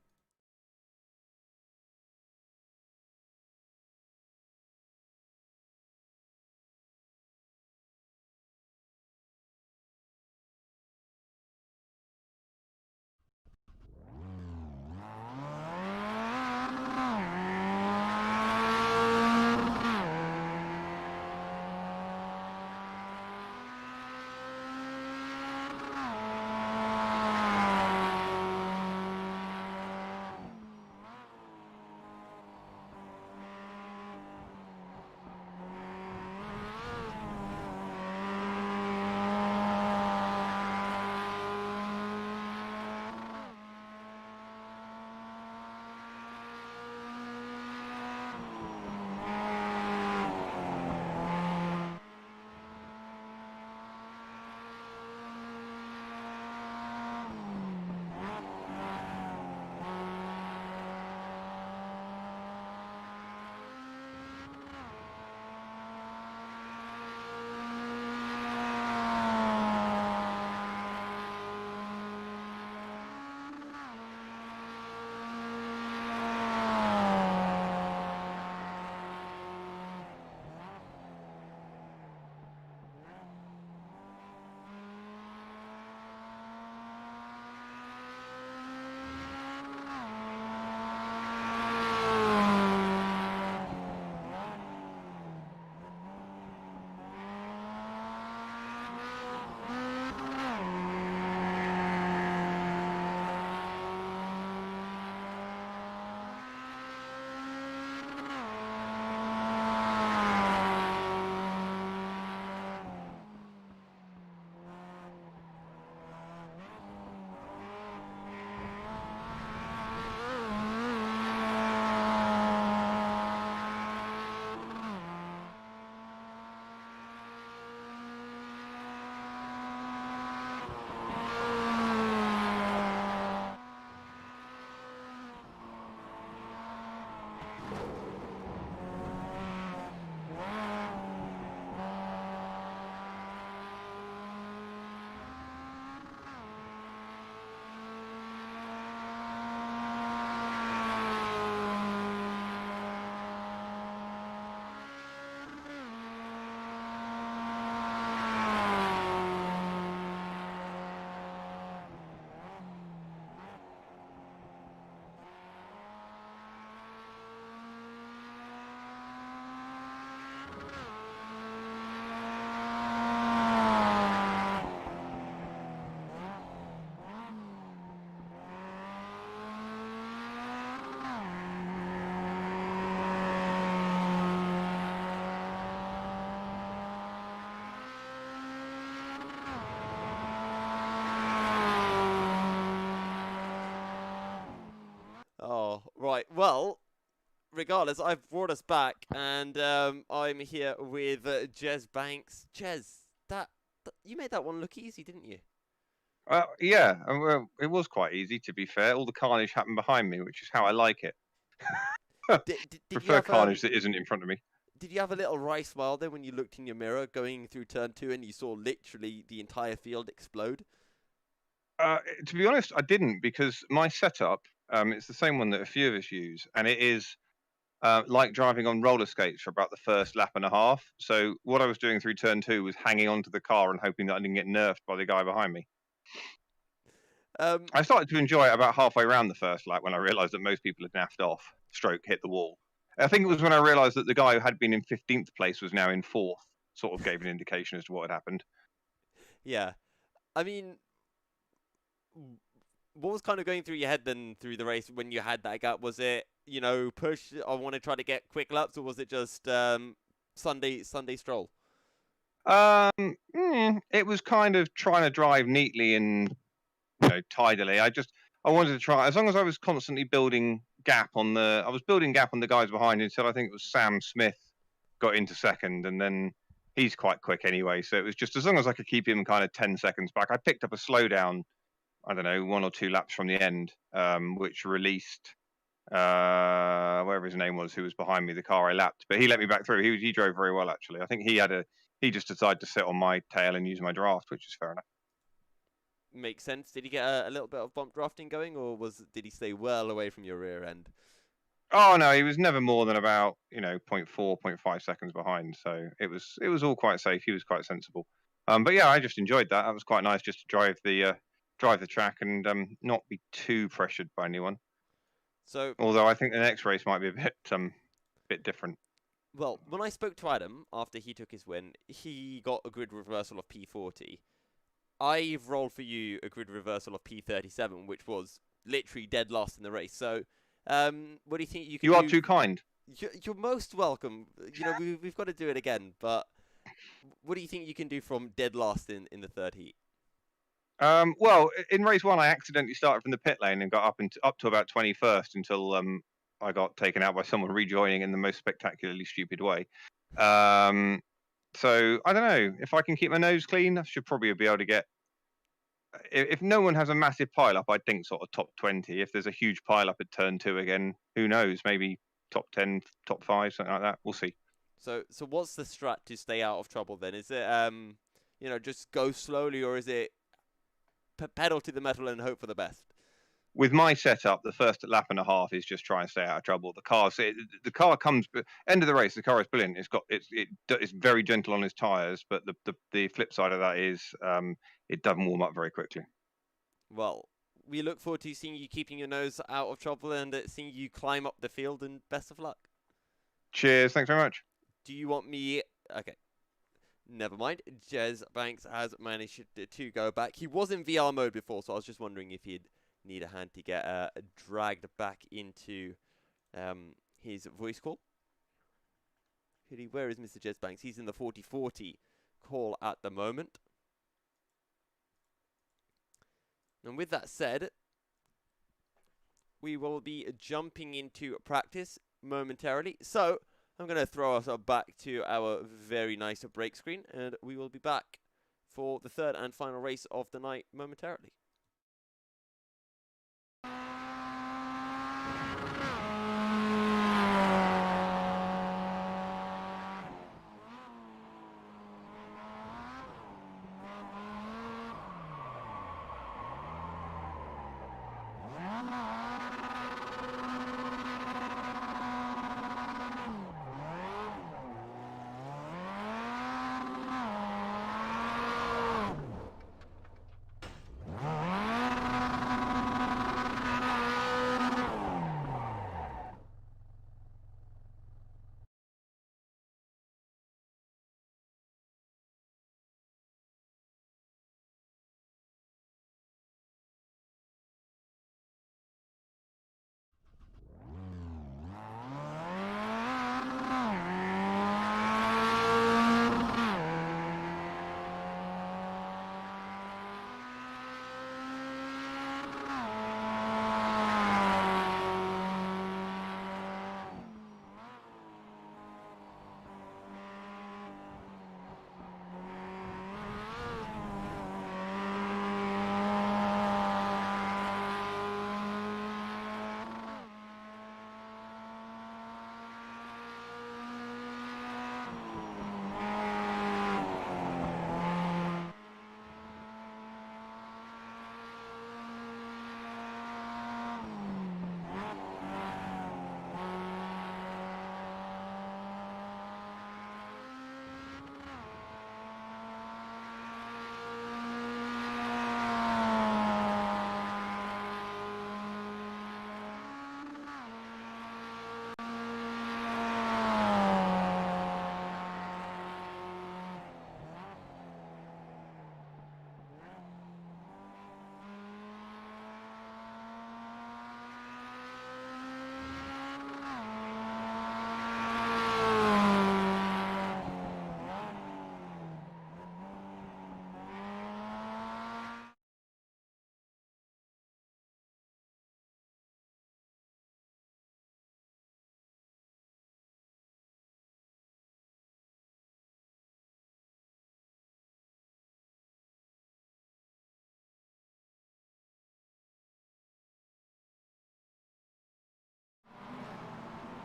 Speaker 1: Oh, right. Well, regardless, I've brought us back, and I'm here with Jez Banks. Jez, you made that one look easy, didn't you?
Speaker 4: Yeah, well, it was quite easy, to be fair. All the carnage happened behind me, which is how I like it.
Speaker 1: Did you
Speaker 4: Prefer
Speaker 1: have
Speaker 4: carnage that isn't in front of me.
Speaker 1: Did you have a little wry smile there when you looked in your mirror going through turn 2 and you saw literally the entire field explode?
Speaker 4: To be honest, I didn't, because my setup, it's the same one that a few of us use, and it is like driving on roller skates for about the first lap and a half. So what I was doing through turn 2 was hanging onto the car and hoping that I didn't get nerfed by the guy behind me. I started to enjoy it about halfway around the first lap when I realised that most people had naffed off, stroke hit the wall. I think it was when I realised that the guy who had been in 15th place was now in 4th, sort of gave an indication as to what had happened.
Speaker 1: Yeah. I mean, what was kind of going through your head then through the race when you had that gap? Was it, push, I want to try to get quick laps, or was it just Sunday stroll?
Speaker 4: It was kind of trying to drive neatly and tidily. I wanted to try, as long as I was constantly building gap on I was building gap on the guys behind until I think it was Sam Smith got into second, and then he's quite quick anyway. So it was just as long as I could keep him kind of 10 seconds back. I picked up a slowdown, I don't know, 1 or 2 laps from the end, which released wherever his name was, who was behind me, the car I lapped. But he let me back through. He drove very well actually. I think he just decided to sit on my tail and use my draft, which is fair enough.
Speaker 1: Makes sense. Did he get a little bit of bump drafting going, or did he stay well away from your rear end?
Speaker 4: Oh no, he was never more than about 0.4, 0.5 seconds behind. So it was all quite safe. He was quite sensible. But yeah, I just enjoyed that. That was quite nice just to drive the track and not be too pressured by anyone.
Speaker 1: So
Speaker 4: although I think the next race might be a bit different.
Speaker 1: Well, when I spoke to Adam after he took his win, he got a grid reversal of P40. I've rolled for you a grid reversal of P37, which was literally dead last in the race. So, what do you think you can do?
Speaker 4: You are too kind.
Speaker 1: You're most welcome. We've got to do it again, but what do you think you can do from dead last in the third heat?
Speaker 4: Well, in race 1, I accidentally started from the pit lane and got up to about 21st until I got taken out by someone rejoining in the most spectacularly stupid way. So I don't know, if I can keep my nose clean, I should probably be able to get. If no one has a massive pile up, I'd think sort of top 20. If there's a huge pile up at turn 2 again, who knows? Maybe top 10, top 5, something like that. We'll see.
Speaker 1: So what's the strat to stay out of trouble then? Is it just go slowly, or is it pedal to the metal and hope for the best?
Speaker 4: With my setup, the first lap and a half is just try and stay out of trouble. The car comes end of the race. The car is brilliant. It's very gentle on its tires, but the flip side of that is it doesn't warm up very quickly.
Speaker 1: Well, we look forward to seeing you keeping your nose out of trouble and seeing you climb up the field. And best of luck.
Speaker 4: Cheers. Thanks very much.
Speaker 1: Do you want me? Okay. Never mind. Jez Banks has managed to go back. He was in VR mode before, so I was just wondering if he'd need a hand to get dragged back into his voice call. Where is Mr. Jez Banks? He's in the 40-40 call at the moment. And with that said, we will be jumping into practice momentarily. So I'm going to throw us back to our very nice break screen, and we will be back for the third and final race of the night momentarily.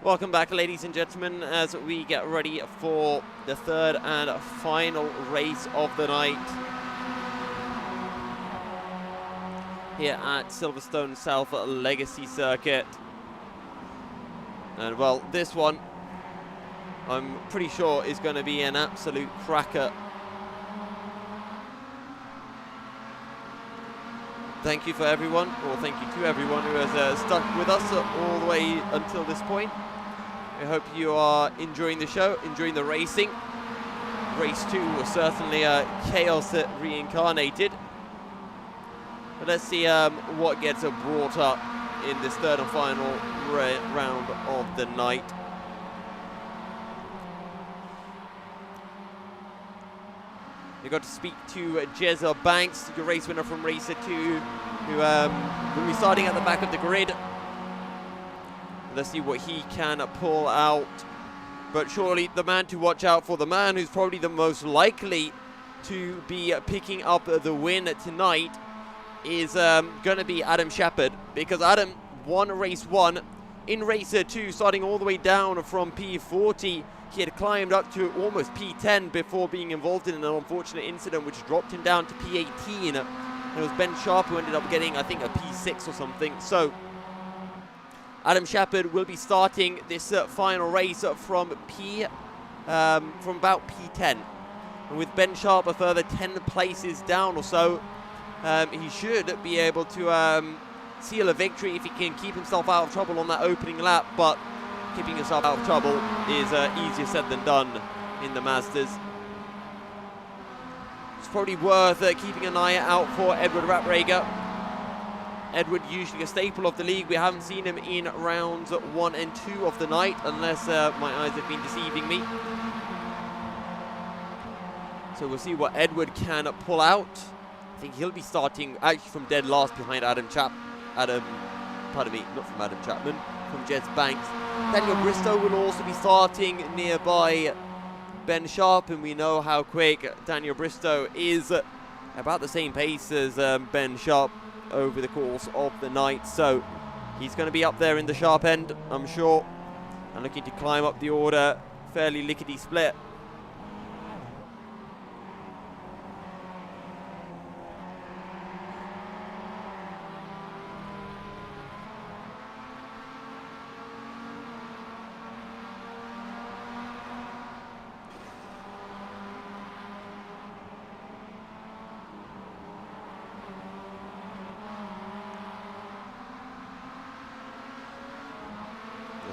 Speaker 1: Welcome back, ladies and gentlemen, as we get ready for the third and final race of the night here at Silverstone South Legacy Circuit. And well, this one I'm pretty sure is going to be an absolute cracker. Thank you for everyone, or thank you to everyone who has stuck with us all the way until this point. I hope you are enjoying the show, enjoying the racing. Race 2 was certainly chaos reincarnated. But let's see what gets brought up in this third and final round of the night. We got to speak to Jezza Banks, your race winner from Racer 2, who will be starting at the back of the grid. Let's see what he can pull out. But surely the man to watch out for, the man who's probably the most likely to be picking up the win tonight, is going to be Adam Shepard. Because Adam won race 1 in Racer 2, starting all the way down from P40. He had climbed up to almost P10 before being involved in an unfortunate incident which dropped him down to P18. And it was Ben Sharp who ended up getting, I think, a P6 or something. So Adam Shepard will be starting this final race from about P10. And with Ben Sharp a further 10 places down or so, he should be able to seal a victory if he can keep himself out of trouble on that opening lap. But keeping yourself out of trouble is easier said than done in the Masters. It's probably worth keeping an eye out for Edward Raprager. Edward, usually a staple of the league. We haven't seen him in rounds 1 and 2 of the night, unless my eyes have been deceiving me. So we'll see what Edward can pull out. I think he'll be starting actually from dead last behind pardon me, not from Adam Chapman, from Jez Banks. Daniel Bristow will also be starting nearby Ben Sharp, and we know how quick Daniel Bristow is, about the same pace as Ben Sharp over the course of the night. So he's going to be up there in the sharp end, I'm sure, and looking to climb up the order fairly lickety-split.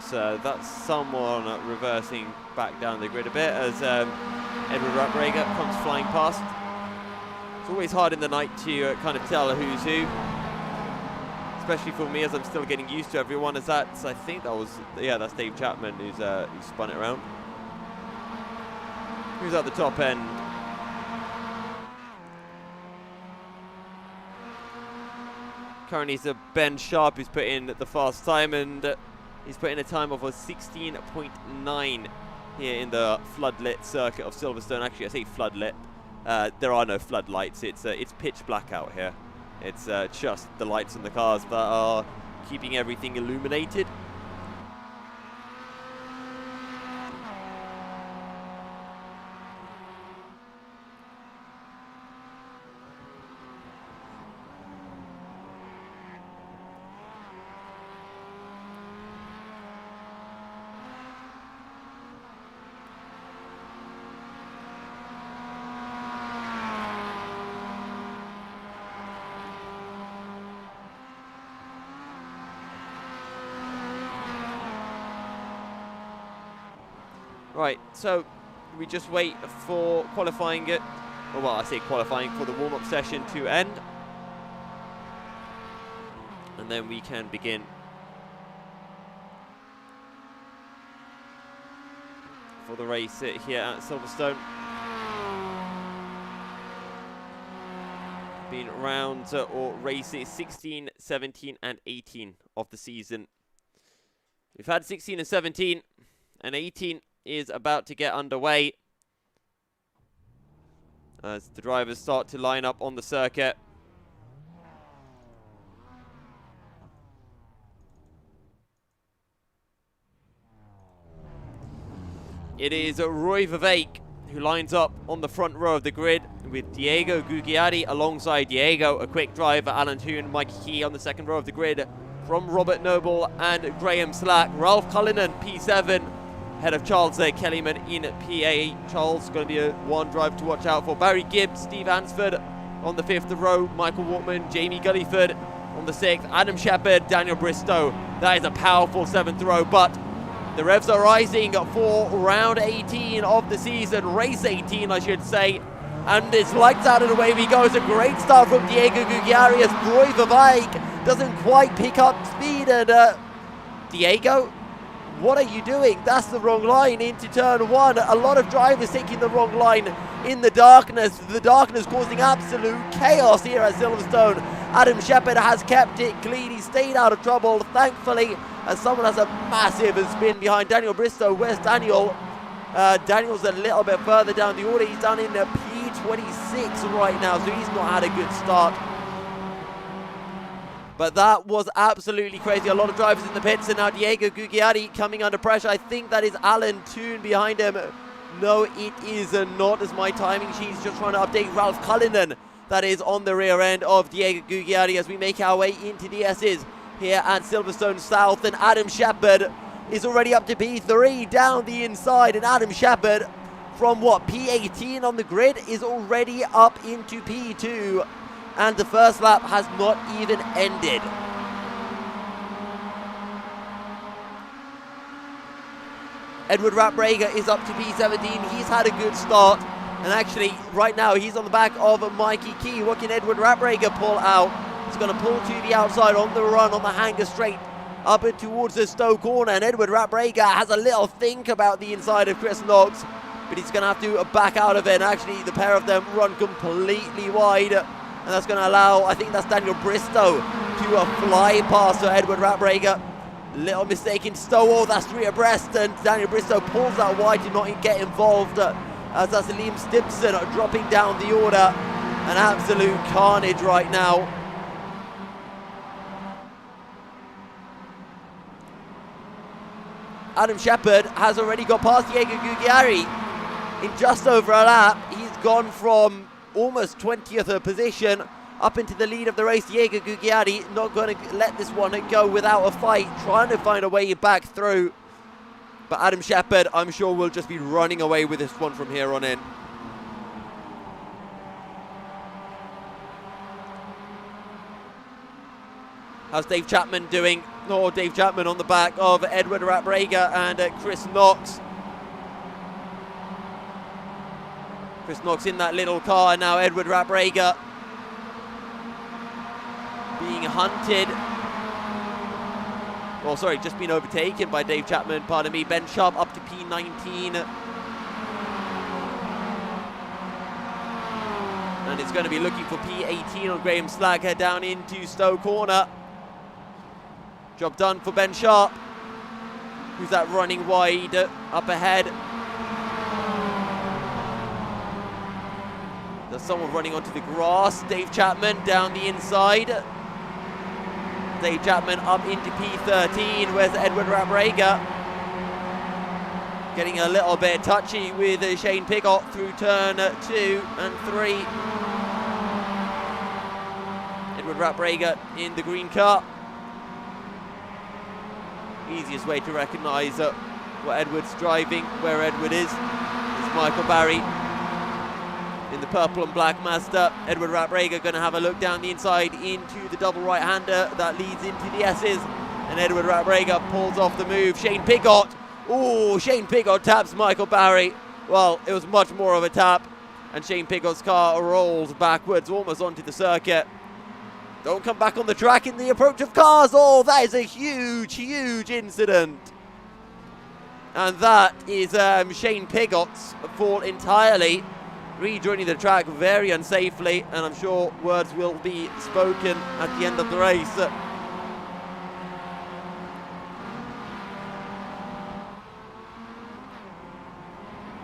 Speaker 1: So that's someone reversing back down the grid a bit as Edward Raprager comes flying past. It's always hard in the night to kind of tell who's who, especially for me as I'm still getting used to everyone. As that's, I think that was, yeah, that's Dave Chapman who spun it around. Who's at the top end? Currently it's Ben Sharp who's put in the fast time, and he's put in a time of a 16.9 here in the floodlit circuit of Silverstone. Actually, I say floodlit. There are no floodlights. It's pitch black out here. It's just the lights on the cars that are keeping everything illuminated. Right, so we just wait for qualifying it, or well, I say qualifying, for the warm-up session to end. And then we can begin. For the race here at Silverstone. Been rounds or races 16, 17 and 18 of the season. We've had 16 and 17, and 18 is about to get underway as the drivers start to line up on the circuit. It is Roy Vivek who lines up on the front row of the grid with Diego Gugliari alongside Diego. A quick drive for Alan Toon, Mikey Key on the second row of the grid from Robert Noble and Graham Slack. Ralph Cullinan, P7, ahead of Charles Kellyman in PA. Charles going to be one driver to watch out for. Barry Gibbs, Steve Ansford on the 5th row, Michael Walkman, Jamie Gulliford on the 6th, Adam Shepherd, Daniel Bristow. That is a powerful 7th row, but the revs are rising for round 18 of the season, race 18 I should say, and it's lights out and away we go. It's a great start from Diego Gugliari as Roy Vivek doesn't quite pick up speed, and Diego, what are you doing? That's the wrong line into turn 1. A lot of drivers taking the wrong line in the darkness causing absolute chaos here at Silverstone. Adam Shepherd has kept it clean, he stayed out of trouble thankfully, as someone has a massive spin behind Daniel Bristow. Where's Daniel? Daniel's a little bit further down the order, he's down in P26 right now, so he's not had a good start. But that was absolutely crazy. A lot of drivers in the pits, and now Diego Gugliari coming under pressure. I think that is Alan Toon behind him. No, it is not, as my timing sheet's just trying to update Ralph Cullinan. That is on the rear end of Diego Gugliari as we make our way into the S's here at Silverstone South. And Adam Shepherd is already up to P3 down the inside. And Adam Shepherd from what, P18 on the grid is already up into P2. And the first lap has not even ended. Edward Ratbrager is up to P17. He's had a good start. And actually, right now, he's on the back of Mikey Key. What can Edward Ratbrager pull out? He's going to pull to the outside on the run on the hanger straight up and towards the Stowe corner. And Edward Ratbrager has a little think about the inside of Chris Knox, but he's going to have to back out of it. And actually, the pair of them run completely wide. And that's going to allow, I think that's Daniel Bristow to fly past Edward Ratbrager. Little mistake in Stowe. Oh, that's 3 abreast, and Daniel Bristow pulls that wide to not get involved. As that's Liam Stimpson dropping down the order. An absolute carnage right now. Adam Shepherd has already got past Diego Gugliari in just over a lap. He's gone from almost 20th position up into the lead of the race. Diego Gugliari not going to let this one go without a fight, trying to find a way back through. But Adam Shepherd, I'm sure, will just be running away with this one from here on in. How's Dave Chapman doing? Oh, Dave Chapman on the back of Edward Ratbrager and Chris Knox. Chris Knox in that little car, and now Edward Ratbrager being hunted. Oh, sorry, just been overtaken by Dave Chapman, pardon me. Ben Sharp up to P19. And it's going to be looking for P18 on Graham Slack, head down into Stowe corner. Job done for Ben Sharp. Who's that running wide up ahead? There's someone running onto the grass. Dave Chapman down the inside. Dave Chapman up into P13. Where's Edward Ratbrager? Getting a little bit touchy with Shane Pigott through turn 2 and 3. Edward Ratbrager in the green car. Easiest way to recognise what Edward's driving, where Edward is Michael Barry in the purple and black Mazda. Edward Ratbrager going to have a look down the inside into the double right-hander that leads into the S's, and Edward Ratbrager pulls off the move. Shane Pigott, oh, Shane Pigott taps Michael Barry. Well, it was much more of a tap, and Shane Pigott's car rolls backwards almost onto the circuit. Don't come back on the track in the approach of cars. Oh, that is a huge, huge incident. And that is Shane Pigott's fault entirely. Rejoining the track very unsafely, and I'm sure words will be spoken at the end of the race.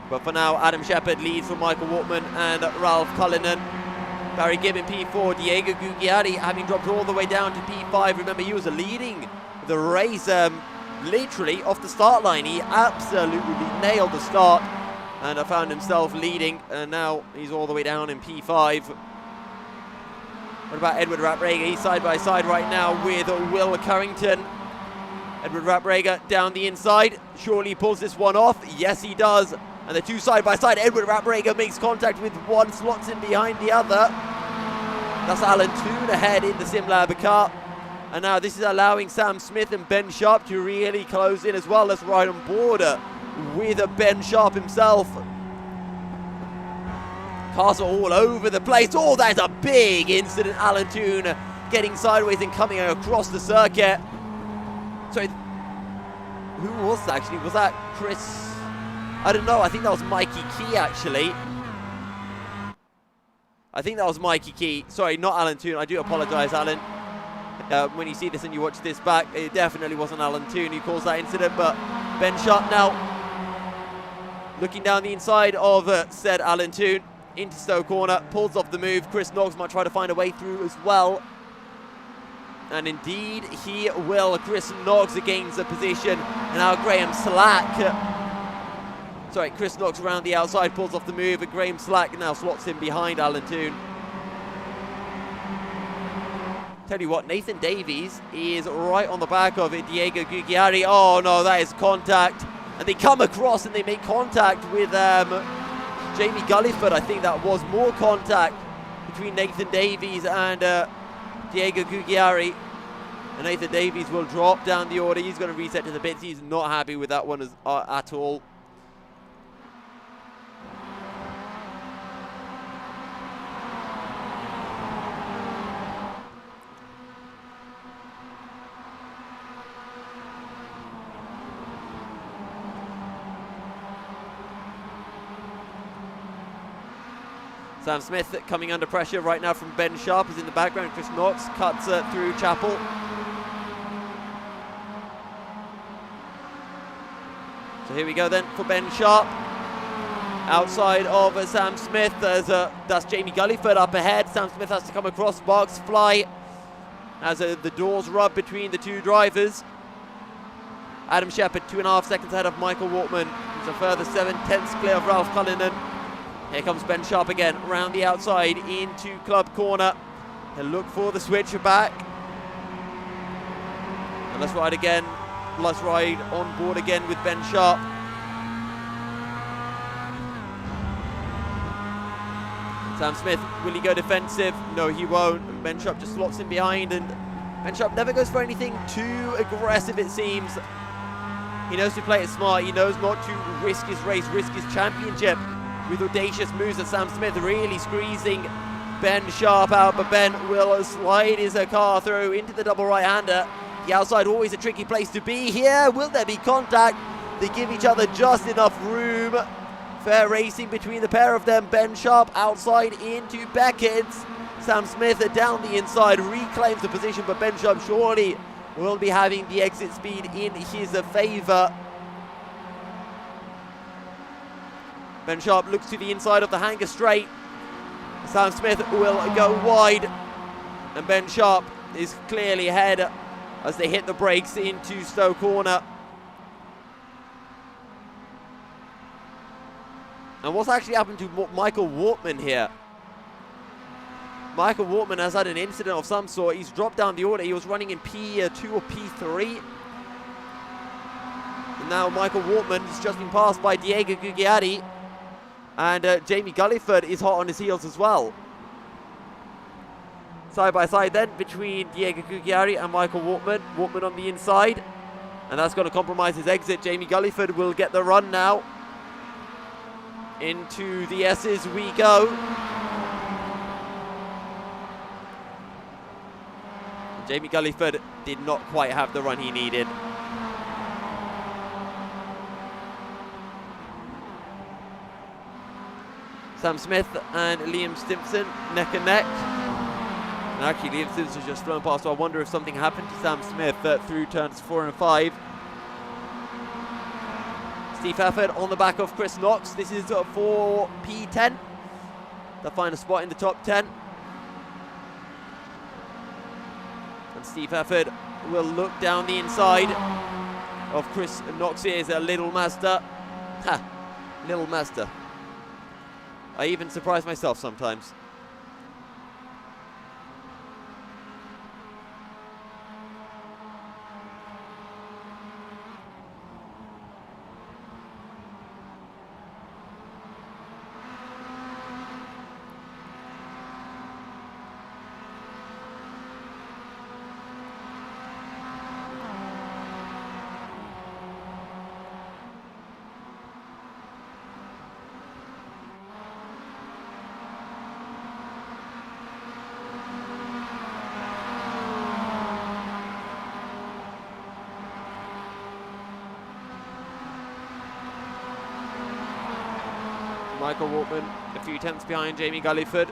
Speaker 1: But for now, Adam Shepherd leads for Michael Walkman and Ralph Cullinan. Barry Gibb in P4, Diego Gugliari having dropped all the way down to P5. Remember, he was leading the race literally off the start line. He absolutely nailed the start and found himself leading, and now he's all the way down in P5. What about Edward Raprega? He's side by side right now with Will Currington. Edward Raprega down the inside. Surely he pulls this one off. Yes, he does. And the two side by side. Edward Raprega makes contact with one, slots in behind the other. That's Alan Toon ahead in the SimLab car. And now this is allowing Sam Smith and Ben Sharp to really close in as well. Let's ride on board with Ben Sharp himself. Cars are all over the place. Oh, that's a big incident. Alan Toon getting sideways and coming across the circuit. Sorry, who was that actually? Was that Chris? I don't know. I think that was Mikey Key actually. I think that was Mikey Key. Sorry, not Alan Toon. I do apologise, Alan. When you see this and you watch this back, it definitely wasn't Alan Toon who caused that incident, but Ben Sharp now looking down the inside of said Alan Toon into Stowe corner, pulls off the move. Chris Knox might try to find a way through as well. And indeed he will. Chris Knox gains the position. And now Graham Slack. Sorry, Chris Knox around the outside, pulls off the move. And Graham Slack now slots in behind Alan Toon. Tell you what, Nathan Davies is right on the back of it. Diego Gugliari. Oh no, that is contact. And they come across and they make contact with Jamie Gulliford. I think that was more contact between Nathan Davies and Diego Gugliari. And Nathan Davies will drop down the order. He's going to reset to the bits. He's not happy with that one at all. Sam Smith coming under pressure right now from Ben Sharp is in the background. Chris Knox cuts through Chapel. So here we go then for Ben Sharp. Outside of Sam Smith, that's Jamie Gulliford up ahead. Sam Smith has to come across, sparks fly as the doors rub between the two drivers. Adam Shepherd 2.5 seconds ahead of Michael Wortman. He's a further 7/10 clear of Ralph Cullinan. Here comes Ben Sharp again, round the outside into club corner. He'll look for the switch back. And let's ride again. Let's ride on board again with Ben Sharp. Sam Smith, will he go defensive? No, he won't. Ben Sharp just slots in behind, and Ben Sharp never goes for anything too aggressive, it seems. He knows to play it smart. He knows not to risk his race, risk his championship with audacious moves. At Sam Smith really squeezing Ben Sharp out, but Ben will slide his car through into the double right-hander. The outside always a tricky place to be here. Will there be contact? They give each other just enough room. Fair racing between the pair of them. Ben Sharp outside into Beckett's. Sam Smith down the inside reclaims the position, but Ben Sharp surely will be having the exit speed in his favour. Ben Sharp looks to the inside of the hanger straight. Sam Smith will go wide, and Ben Sharp is clearly ahead as they hit the brakes into Stowe corner. And what's actually happened to Michael Wortman here? Michael Wortman has had an incident of some sort. He's dropped down the order. He was running in P2 or P3. And now Michael Wortman has just been passed by Diego Gugliari. And Jamie Gulliford is hot on his heels as well. Side by side then between Diego Gugliari and Michael Wortman. Wortman on the inside. And that's going to compromise his exit. Jamie Gulliford will get the run now. Into the S's we go. Jamie Gulliford did not quite have the run he needed. Sam Smith and Liam Stimpson neck and neck. And actually Liam Stimpson just flown past, so I wonder if something happened to Sam Smith through turns 4 and 5. Steve Hefford on the back of Chris Knox. This is for P10. They'll find a spot in the top 10. And Steve Hefford will look down the inside of Chris Knox's Little Mazda. Ha! Little Mazda. I even surprise myself sometimes. Michael Waltman a few tenths behind Jamie Gulliford.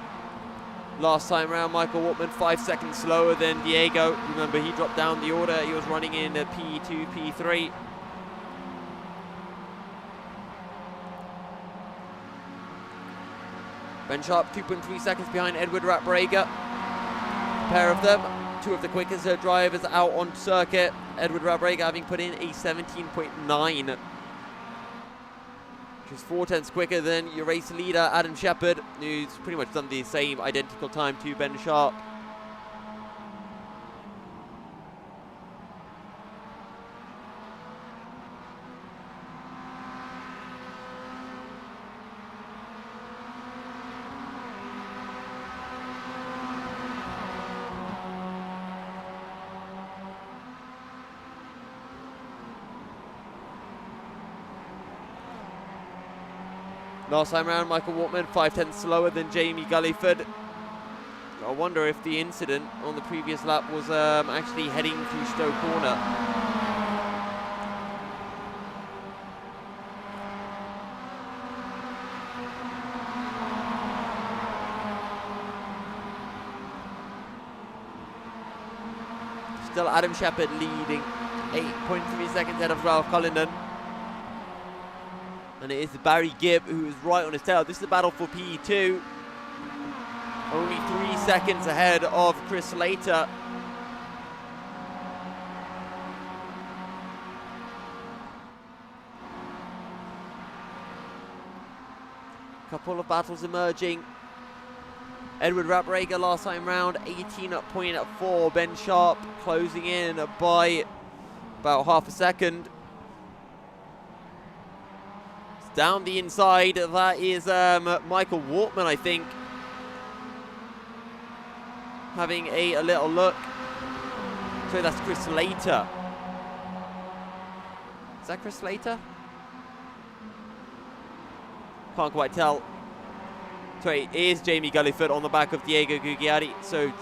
Speaker 1: Last time round, Michael Waltman 5 seconds slower than Diego. Remember, he dropped down the order. He was running in P2, P3. Ben Sharp 2.3 seconds behind Edward Ratbrager. A pair of them, two of the quickest drivers out on circuit. Edward Ratbrager having put in a 17.9. Which is 4 tenths quicker than your race leader, Adam Shepherd, who's pretty much done the same identical time to Ben Sharp. Last time round, Michael Waltman 5 tenths slower than Jamie Gulliford. I wonder if the incident on the previous lap was actually heading to Stowe Corner. Still Adam Shepherd leading, 8.3 seconds ahead of Ralph Cullinan. And it is Barry Gibb who is right on his tail. This is a battle for P2. Only 3 seconds ahead of Chris Slater. Couple of battles emerging. Edward Ratbrager last time round, 18.4. Ben Sharp closing in by about half a second. Down the inside, that is Michael Waltman, I think, having a little look. So that's Chris Slater. Is that Chris Slater? Can't quite tell. Sorry, it is Jamie Gulliford on the back of Diego Gugliari. So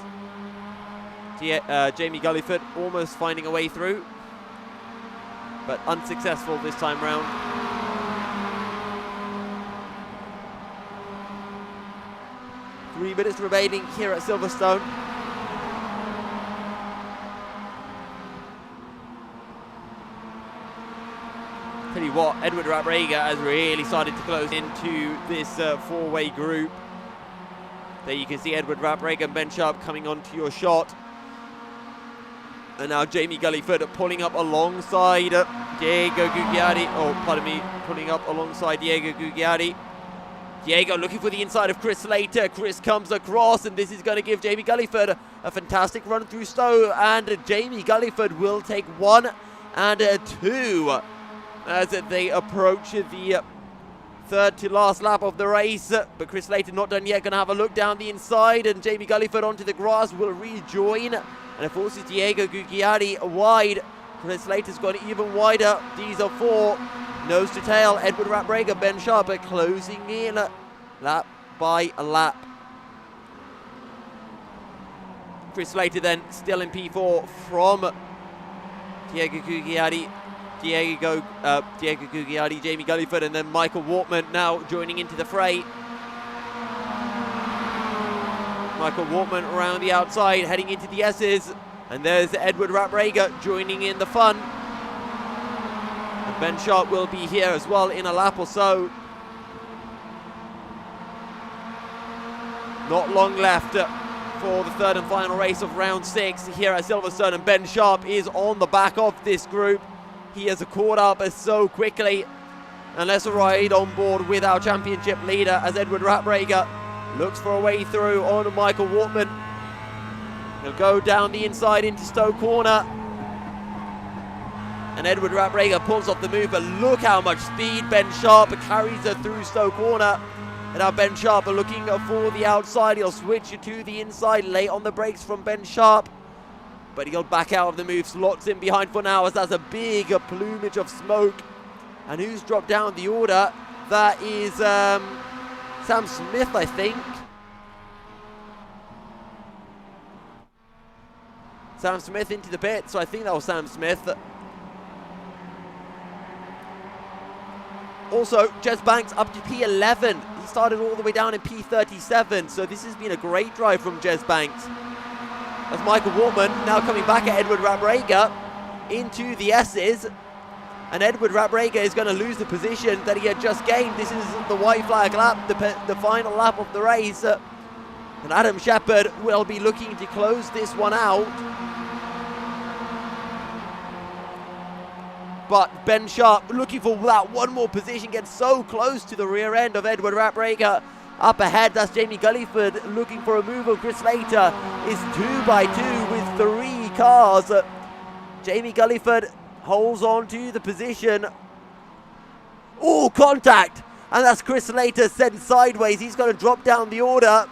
Speaker 1: Jamie Gulliford almost finding a way through, but unsuccessful this time round. 3 minutes remaining here at Silverstone. Tell you what, Edward Ratbrager has really started to close into this four-way group. There you can see Edward Ratbrager and Ben Sharp coming onto your shot. And now Jamie Gulliford pulling up alongside Diego Gugliari. Oh, pardon me, pulling up alongside Diego Gugliari. Diego looking for the inside of Chris Slater. Chris comes across, and this is going to give Jamie Gulliford a fantastic run through Stowe. And Jamie Gulliford will take 1 and 2 as they approach the third to last lap of the race. But Chris Slater not done yet. Going to have a look down the inside, and Jamie Gulliford onto the grass will rejoin. And it forces Diego Gugliari wide. Chris Slater's gone even wider. These are 4. Nose to tail, Edward Ratbrager, Ben Sharp closing in lap by lap. Chris Slater then still in P4 from Diego Gugliari, Jamie Gulliford, and then Michael Waltman now joining into the fray. Michael Waltman around the outside, heading into the S's, and there's Edward Ratbrager joining in the fun. Ben Sharp will be here as well in a lap or so. Not long left for the third and final race of round 6 here at Silverstone, and Ben Sharp is on the back of this group. He has caught up so quickly. And let's ride on board with our championship leader as Edward Ratbrager looks for a way through on Michael Wortman. He'll go down the inside into Stowe Corner. And Edward Ratbrager pulls off the move, but look how much speed Ben Sharp carries her through Stowe Corner. And now Ben Sharp looking for the outside. He'll switch to the inside, late on the brakes from Ben Sharp. But he'll back out of the move, slots in behind for now as that's a big plumage of smoke. And who's dropped down the order? That is Sam Smith, I think. Sam Smith into the pit, so I think that was Sam Smith. Also, Jez Banks up to P11. He started all the way down in P37, so this has been a great drive from Jez Banks. As Michael Wortman now coming back at Edward Ratbrager into the S's. And Edward Ratbrager is going to lose the position that he had just gained. This is the white flag lap, the final lap of the race. And Adam Shepherd will be looking to close this one out. But Ben Sharp looking for that one more position, gets so close to the rear end of Edward Ratbrager. Up ahead, that's Jamie Gulliford looking for a move on Chris Slater. Is 2 by 2 with 3 cars. Jamie Gulliford holds on to the position. Oh, contact! And that's Chris Slater sent sideways. He's going to drop down the order.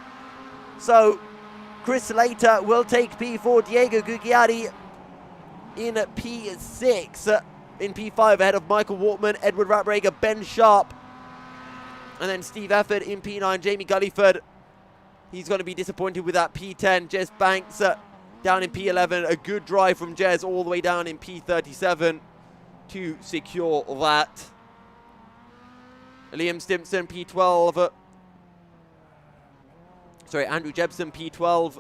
Speaker 1: So Chris Slater will take P4. Diego Gugliari in P6. In P5 ahead of Michael Wortman, Edward Ratbrager, Ben Sharp. And then Steve Efford in P9, Jamie Gulliford. He's going to be disappointed with that P10. Jez Banks down in P11. A good drive from Jez all the way down in P37 to secure that. Liam Stimpson, P12. Sorry, Andrew Jebson, P12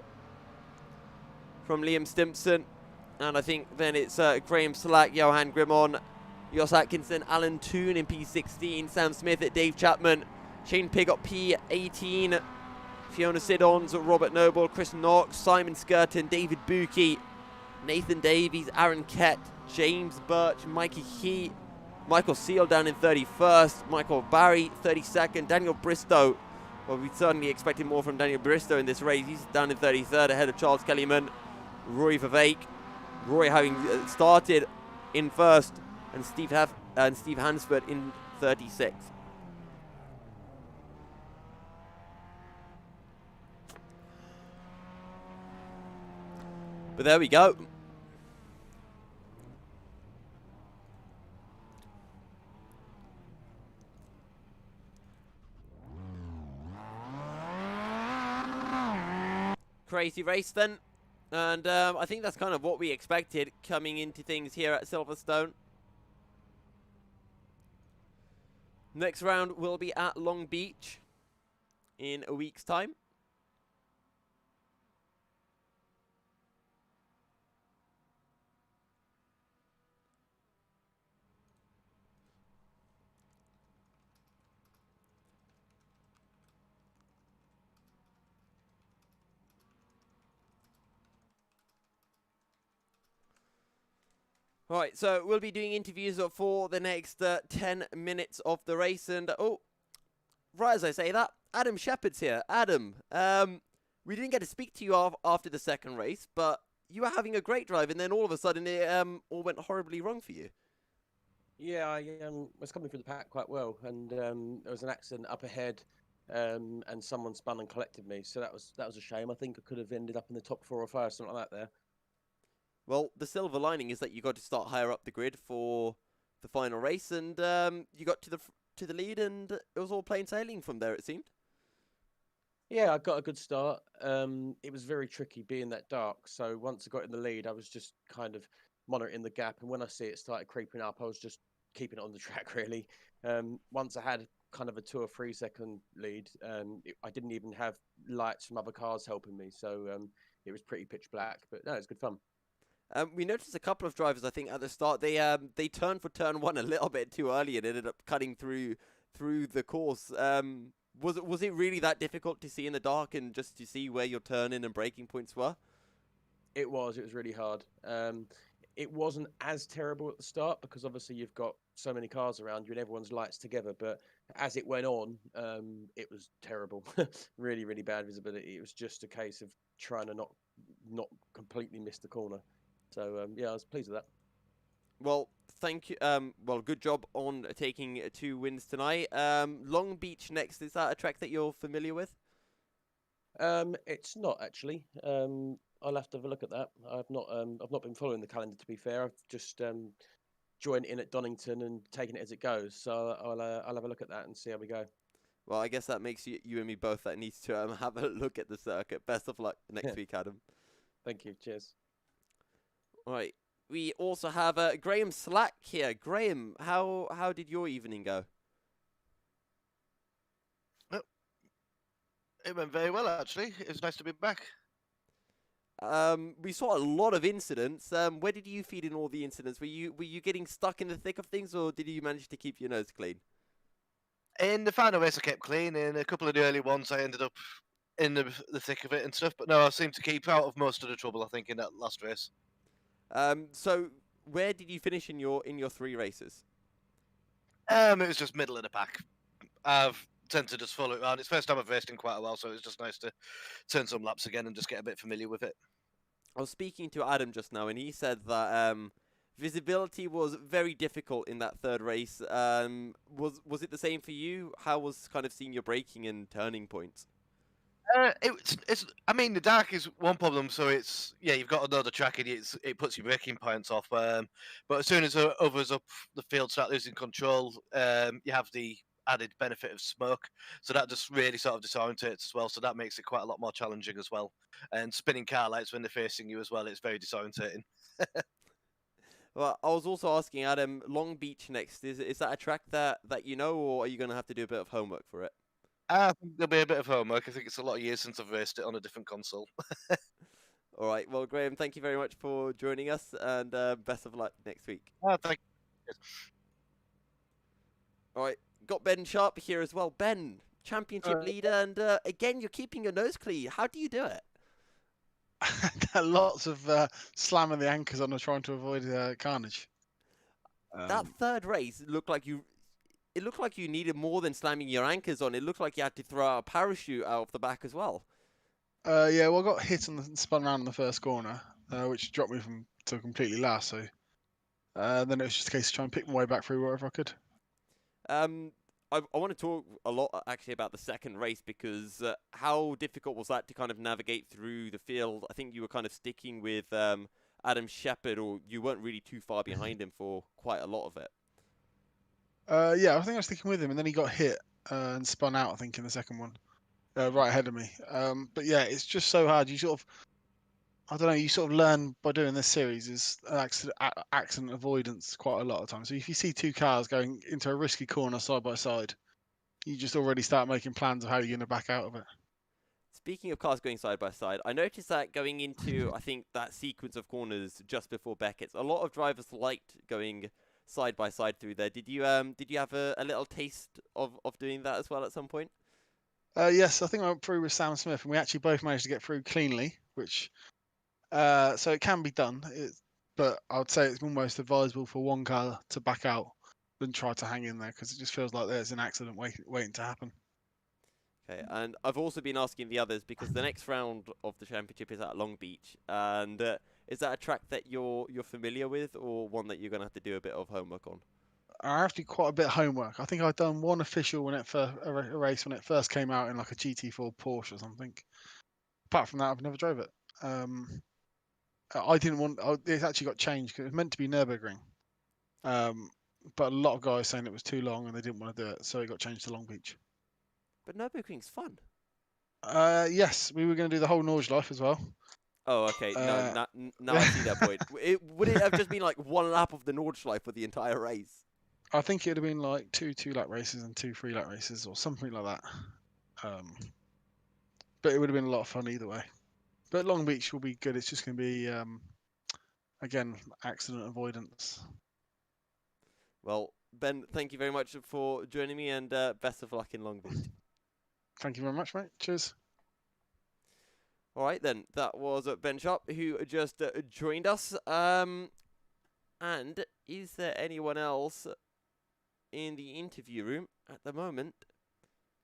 Speaker 1: from Liam Stimpson. And I think then it's Graham Slack, Johan Grimon, Jos Atkinson, Alan Toon in P16, Sam Smith at Dave Chapman, Shane Pigott P18, Fiona Siddons, Robert Noble, Chris Knox, Simon Skirton, David Buki, Nathan Davies, Aaron Kett, James Birch, Mikey Key, Michael Seal down in 31st, Michael Barry 32nd, Daniel Bristow. Well, we certainly expected more from Daniel Bristow in this race. He's down in 33rd ahead of Charles Kellyman, Roy Vivek. Roy having started in first, and Steve Hansford in 36. But there we go. Crazy race then. And I think that's kind of what we expected coming into things here at Silverstone. Next round will be at Long Beach in a week's time. Right, so we'll be doing interviews for the next 10 minutes of the race. And, oh, right as I say that, Adam Shepherd's here. Adam, we didn't get to speak to you after the second race, but you were having a great drive, and then all of a sudden it all went horribly wrong for you.
Speaker 2: Yeah, I was coming through the pack quite well, and there was an accident up ahead, and someone spun and collected me. So that was a shame. I think I could have ended up in the top 4 or 5, something like that there.
Speaker 1: Well, the silver lining is that you got to start higher up the grid for the final race, and you got to the lead, and it was all plain sailing from there, it seemed.
Speaker 2: Yeah, I got a good start. It was very tricky being that dark, so once I got in the lead, I was just kind of monitoring the gap, and when I see it started creeping up, I was just keeping it on the track, really. Once I had kind of a 2 or 3 second lead, I didn't even have lights from other cars helping me, so it was pretty pitch black, but no, it was good fun.
Speaker 1: We noticed a couple of drivers, I think, at the start. They turned for turn 1 a little bit too early and ended up cutting through the course. Was it really that difficult to see in the dark and just to see where your turn-in and braking points were?
Speaker 2: It was really hard. it wasn't as terrible at the start because obviously you've got so many cars around you and everyone's lights together. But as it went on, it was terrible, really, really bad visibility. It was just a case of trying to not completely miss the corner. So yeah, I was pleased with that.
Speaker 1: Well, thank you. Well, good job on taking 2 wins tonight. Long Beach next. Is that a track that you're familiar with?
Speaker 2: It's not actually. I'll have to have a look at that. I've not been following the calendar, to be fair. I've just joined in at Donington and taken it as it goes. So I'll have a look at that and see how we go.
Speaker 1: Well, I guess that makes you and me both that needs to have a look at the circuit. Best of luck next week, Adam.
Speaker 2: Thank you. Cheers.
Speaker 1: All right. We also have Graham Slack here. Graham, how did your evening go?
Speaker 5: It went very well, actually. It was nice to be back.
Speaker 1: We saw a lot of incidents. Where did you feed in all the incidents? Were you getting stuck in the thick of things, or did you manage to keep your nose clean?
Speaker 5: In the final race, I kept clean. In a couple of the early ones, I ended up in the thick of it and stuff. But no, I seemed to keep out of most of the trouble, I think, in that last race.
Speaker 1: So where did you finish in your 3 races?
Speaker 5: It was just middle of the pack. I've tend to just follow it around. It's the first time I've raced in quite a while, so it's just nice to turn some laps again and just get a bit familiar with it.
Speaker 1: I was speaking to Adam just now, and he said that visibility was very difficult in that 3rd race. Was it the same for you? How was kind of seeing your braking and turning points?
Speaker 5: I mean, the dark is one problem, so you've got another track and it puts your braking points off. But as soon as others up the field start losing control, you have the added benefit of smoke, so that just really sort of disorientates as well. So that makes it quite a lot more challenging as well. And spinning car lights when they're facing you as well, it's very disorientating.
Speaker 1: Well, I was also asking Adam, Long Beach next. Is that a track that you know, or are you going to have to do a bit of homework for it?
Speaker 5: I think there'll be a bit of homework. I think it's a lot of years since I've raced it on a different console.
Speaker 1: All right. Well, Graham, thank you very much for joining us, and best of luck next week.
Speaker 5: Thank you.
Speaker 1: All right. Got Ben Sharp here as well. Ben, championship leader, and again, you're keeping your nose clean. How do you do it?
Speaker 3: Lots of slamming the anchors on and trying to avoid carnage.
Speaker 1: That 3rd race looked like you. It looked like you needed more than slamming your anchors on. It looked like you had to throw out a parachute out of the back as well.
Speaker 3: Yeah, well, I got hit and spun around in the first corner, which dropped me to completely last. So then it was just a case of trying to pick my way back through wherever I could.
Speaker 1: I want to talk a lot actually about the 2nd race because how difficult was that to kind of navigate through the field? I think you were kind of sticking with Adam Shepherd, or you weren't really too far behind him for quite a lot of it.
Speaker 3: Yeah, I think I was sticking with him, and then he got hit and spun out, I think, in the 2nd one, right ahead of me. But yeah, it's just so hard. You sort of, I don't know, you sort of learn by doing this series is accident avoidance quite a lot of times. So if you see 2 cars going into a risky corner side by side, you just already start making plans of how you're going to back out of it.
Speaker 1: Speaking of cars going side by side, I noticed that going into, I think, that sequence of corners just before Beckett's, a lot of drivers liked going side by side through there. Did you have a little taste of doing that as well at some point?
Speaker 3: Yes, I think I went through with Sam Smith, and we actually both managed to get through cleanly, which so it can be done. But I would say it's almost advisable for one car to back out than try to hang in there, because it just feels like there's an accident waiting to happen.
Speaker 1: Okay, and I've also been asking the others because the next round of the championship is at Long Beach, and is that a track that you're familiar with, or one that you're going to have to do a bit of homework on?
Speaker 3: I have to do quite a bit of homework. I think I've done one official when it a race when it first came out in like a GT4 Porsche or something. Apart from that, I've never drove it. I didn't want. It actually got changed because it was meant to be Nürburgring, but a lot of guys saying it was too long and they didn't want to do it, so it got changed to Long Beach.
Speaker 1: But Nürburgring's fun.
Speaker 3: Yes, we were going to do the whole Nordschleife as well.
Speaker 1: Oh, okay. No, now I see that point. Would it have just been like one lap of the Nordschleife for the entire race?
Speaker 3: I think it would have been like 2 2-lap races and 2 3-lap races or something like that. But it would have been a lot of fun either way. But Long Beach will be good. It's just going to be, again, accident avoidance.
Speaker 1: Well, Ben, thank you very much for joining me, and best of luck in Long Beach.
Speaker 3: Thank you very much, mate. Cheers.
Speaker 1: All right, then. That was Ben Sharp, who just joined us. And is there anyone else in the interview room at the moment?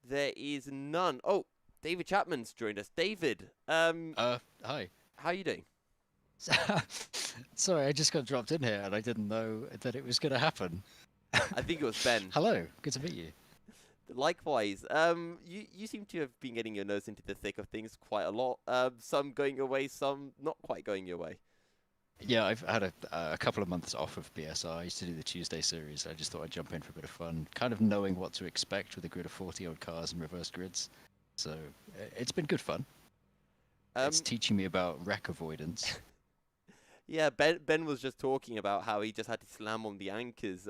Speaker 1: There is none. Oh, David Chapman's joined us. David,
Speaker 6: Hi.
Speaker 1: how are you doing?
Speaker 6: Sorry, I just got dropped in here and I didn't know that it was going to happen.
Speaker 1: I think it was Ben.
Speaker 6: Hello, good to meet you.
Speaker 1: Likewise. You seem to have been getting your nose into the thick of things quite a lot. Some going your way, some not quite going your way.
Speaker 6: Yeah, I've had a couple of months off of BSR. I used to do the Tuesday series. I just thought I'd jump in for a bit of fun, kind of knowing what to expect with a grid of 40-odd cars and reverse grids. So it's been good fun. It's teaching me about wreck avoidance.
Speaker 1: Yeah, Ben was just talking about how he just had to slam on the anchors,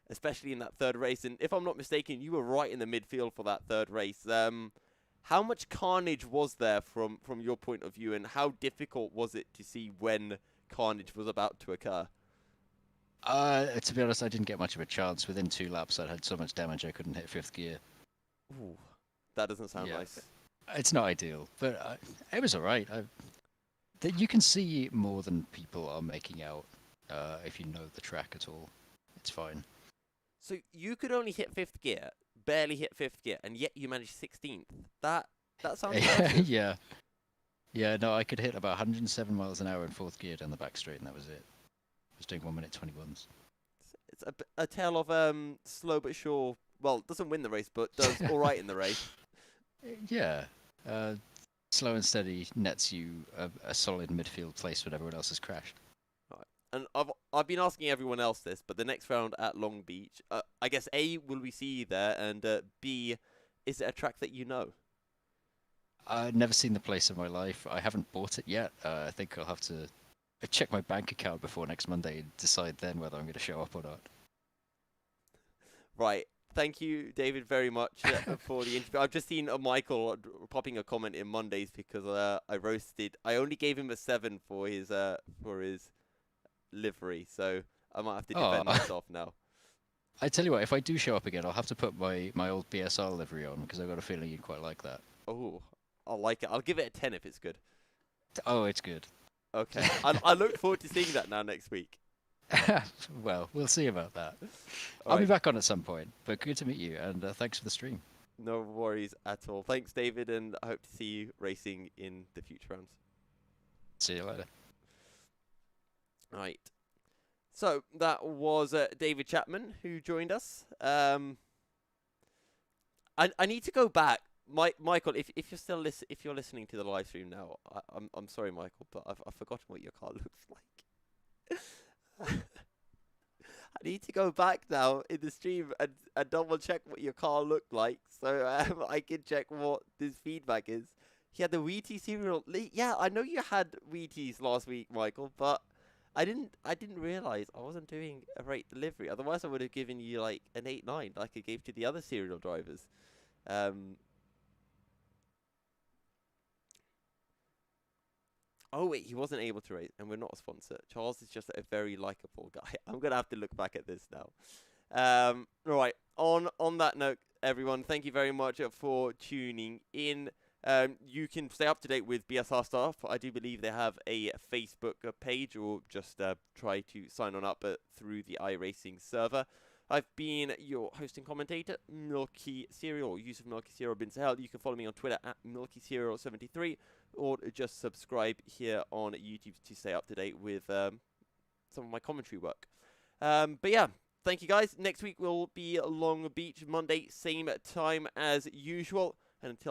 Speaker 1: especially in that third race. And if I'm not mistaken, you were right in the midfield for that third race. How much carnage was there from your point of view, and how difficult was it to see when carnage was about to occur?
Speaker 6: To be honest, I didn't get much of a chance. Within 2 laps, I'd had so much damage I couldn't hit 5th gear.
Speaker 1: Ooh, that doesn't sound
Speaker 6: Yeah.
Speaker 1: nice.
Speaker 6: It's not ideal, but it was all right. You can see more than people are making out if you know the track at all. It's fine.
Speaker 1: So you could only hit 5th gear, barely hit 5th gear, and yet you managed 16th. That sounds impressive.
Speaker 6: Yeah. Yeah, no, I could hit about 107 miles an hour in 4th gear down the back straight, and that was it. I was doing 1:21.
Speaker 1: It's a tale of slow but sure. Well, doesn't win the race, but does all right in the race.
Speaker 6: Yeah. Slow and steady nets you a solid midfield place when everyone else has crashed.
Speaker 1: And I've been asking everyone else this, but the next round at Long Beach, I guess A, will we see you there, and B, is it a track that you know?
Speaker 6: I've never seen the place in my life. I haven't bought it yet. I think I'll have to check my bank account before next Monday and decide then whether I'm going to show up or not.
Speaker 1: Right. Thank you, David, very much for the interview. I've just seen Michael popping a comment in Mondays because I only gave him a 7 for his livery, so I might have to defend myself now.
Speaker 6: I tell you what, if I do show up again, I'll have to put my old BSR livery on because I've got a feeling you'd quite like that.
Speaker 1: Oh, I'll like it. I'll give it a 10 if it's good.
Speaker 6: Oh, it's good.
Speaker 1: Okay. I look forward to seeing that now next week.
Speaker 6: Well, we'll see about that.
Speaker 1: All
Speaker 6: I'll be
Speaker 1: right.
Speaker 6: back on at some point, but good to meet you, and thanks for the stream.
Speaker 1: No worries at all. Thanks, David, and I hope to see you racing in the future rounds.
Speaker 6: See you later.
Speaker 1: Right. So that was David Chapman who joined us. I need to go back, Michael. If you're still if you're listening to the live stream now, I'm sorry, Michael, but I've forgotten what your car looks like. I need to go back now in the stream and double check what your car looked like, so I can check what this feedback is. He had the Wheaties cereal. Yeah, I know you had Wheaties last week, Michael, but I didn't realize I wasn't doing a rate delivery. Otherwise, I would have given you like an 8-9, like I gave to the other cereal drivers. Oh wait, he wasn't able to race, and we're not a sponsor. Charles is just a very likable guy. I'm gonna have to look back at this now. Right. On that note, everyone, thank you very much for tuning in. You can stay up to date with BSR stuff. I do believe they have a Facebook page, or just try to sign on up through the iRacing server. I've been your host and commentator, Milky Cereal, or Yusuf Milky Cereal bin Sahel. You can follow me on Twitter at MilkyCereal73, or just subscribe here on YouTube to stay up to date with some of my commentary work. But yeah, thank you guys. Next week will be Long Beach, Monday, same time as usual. And until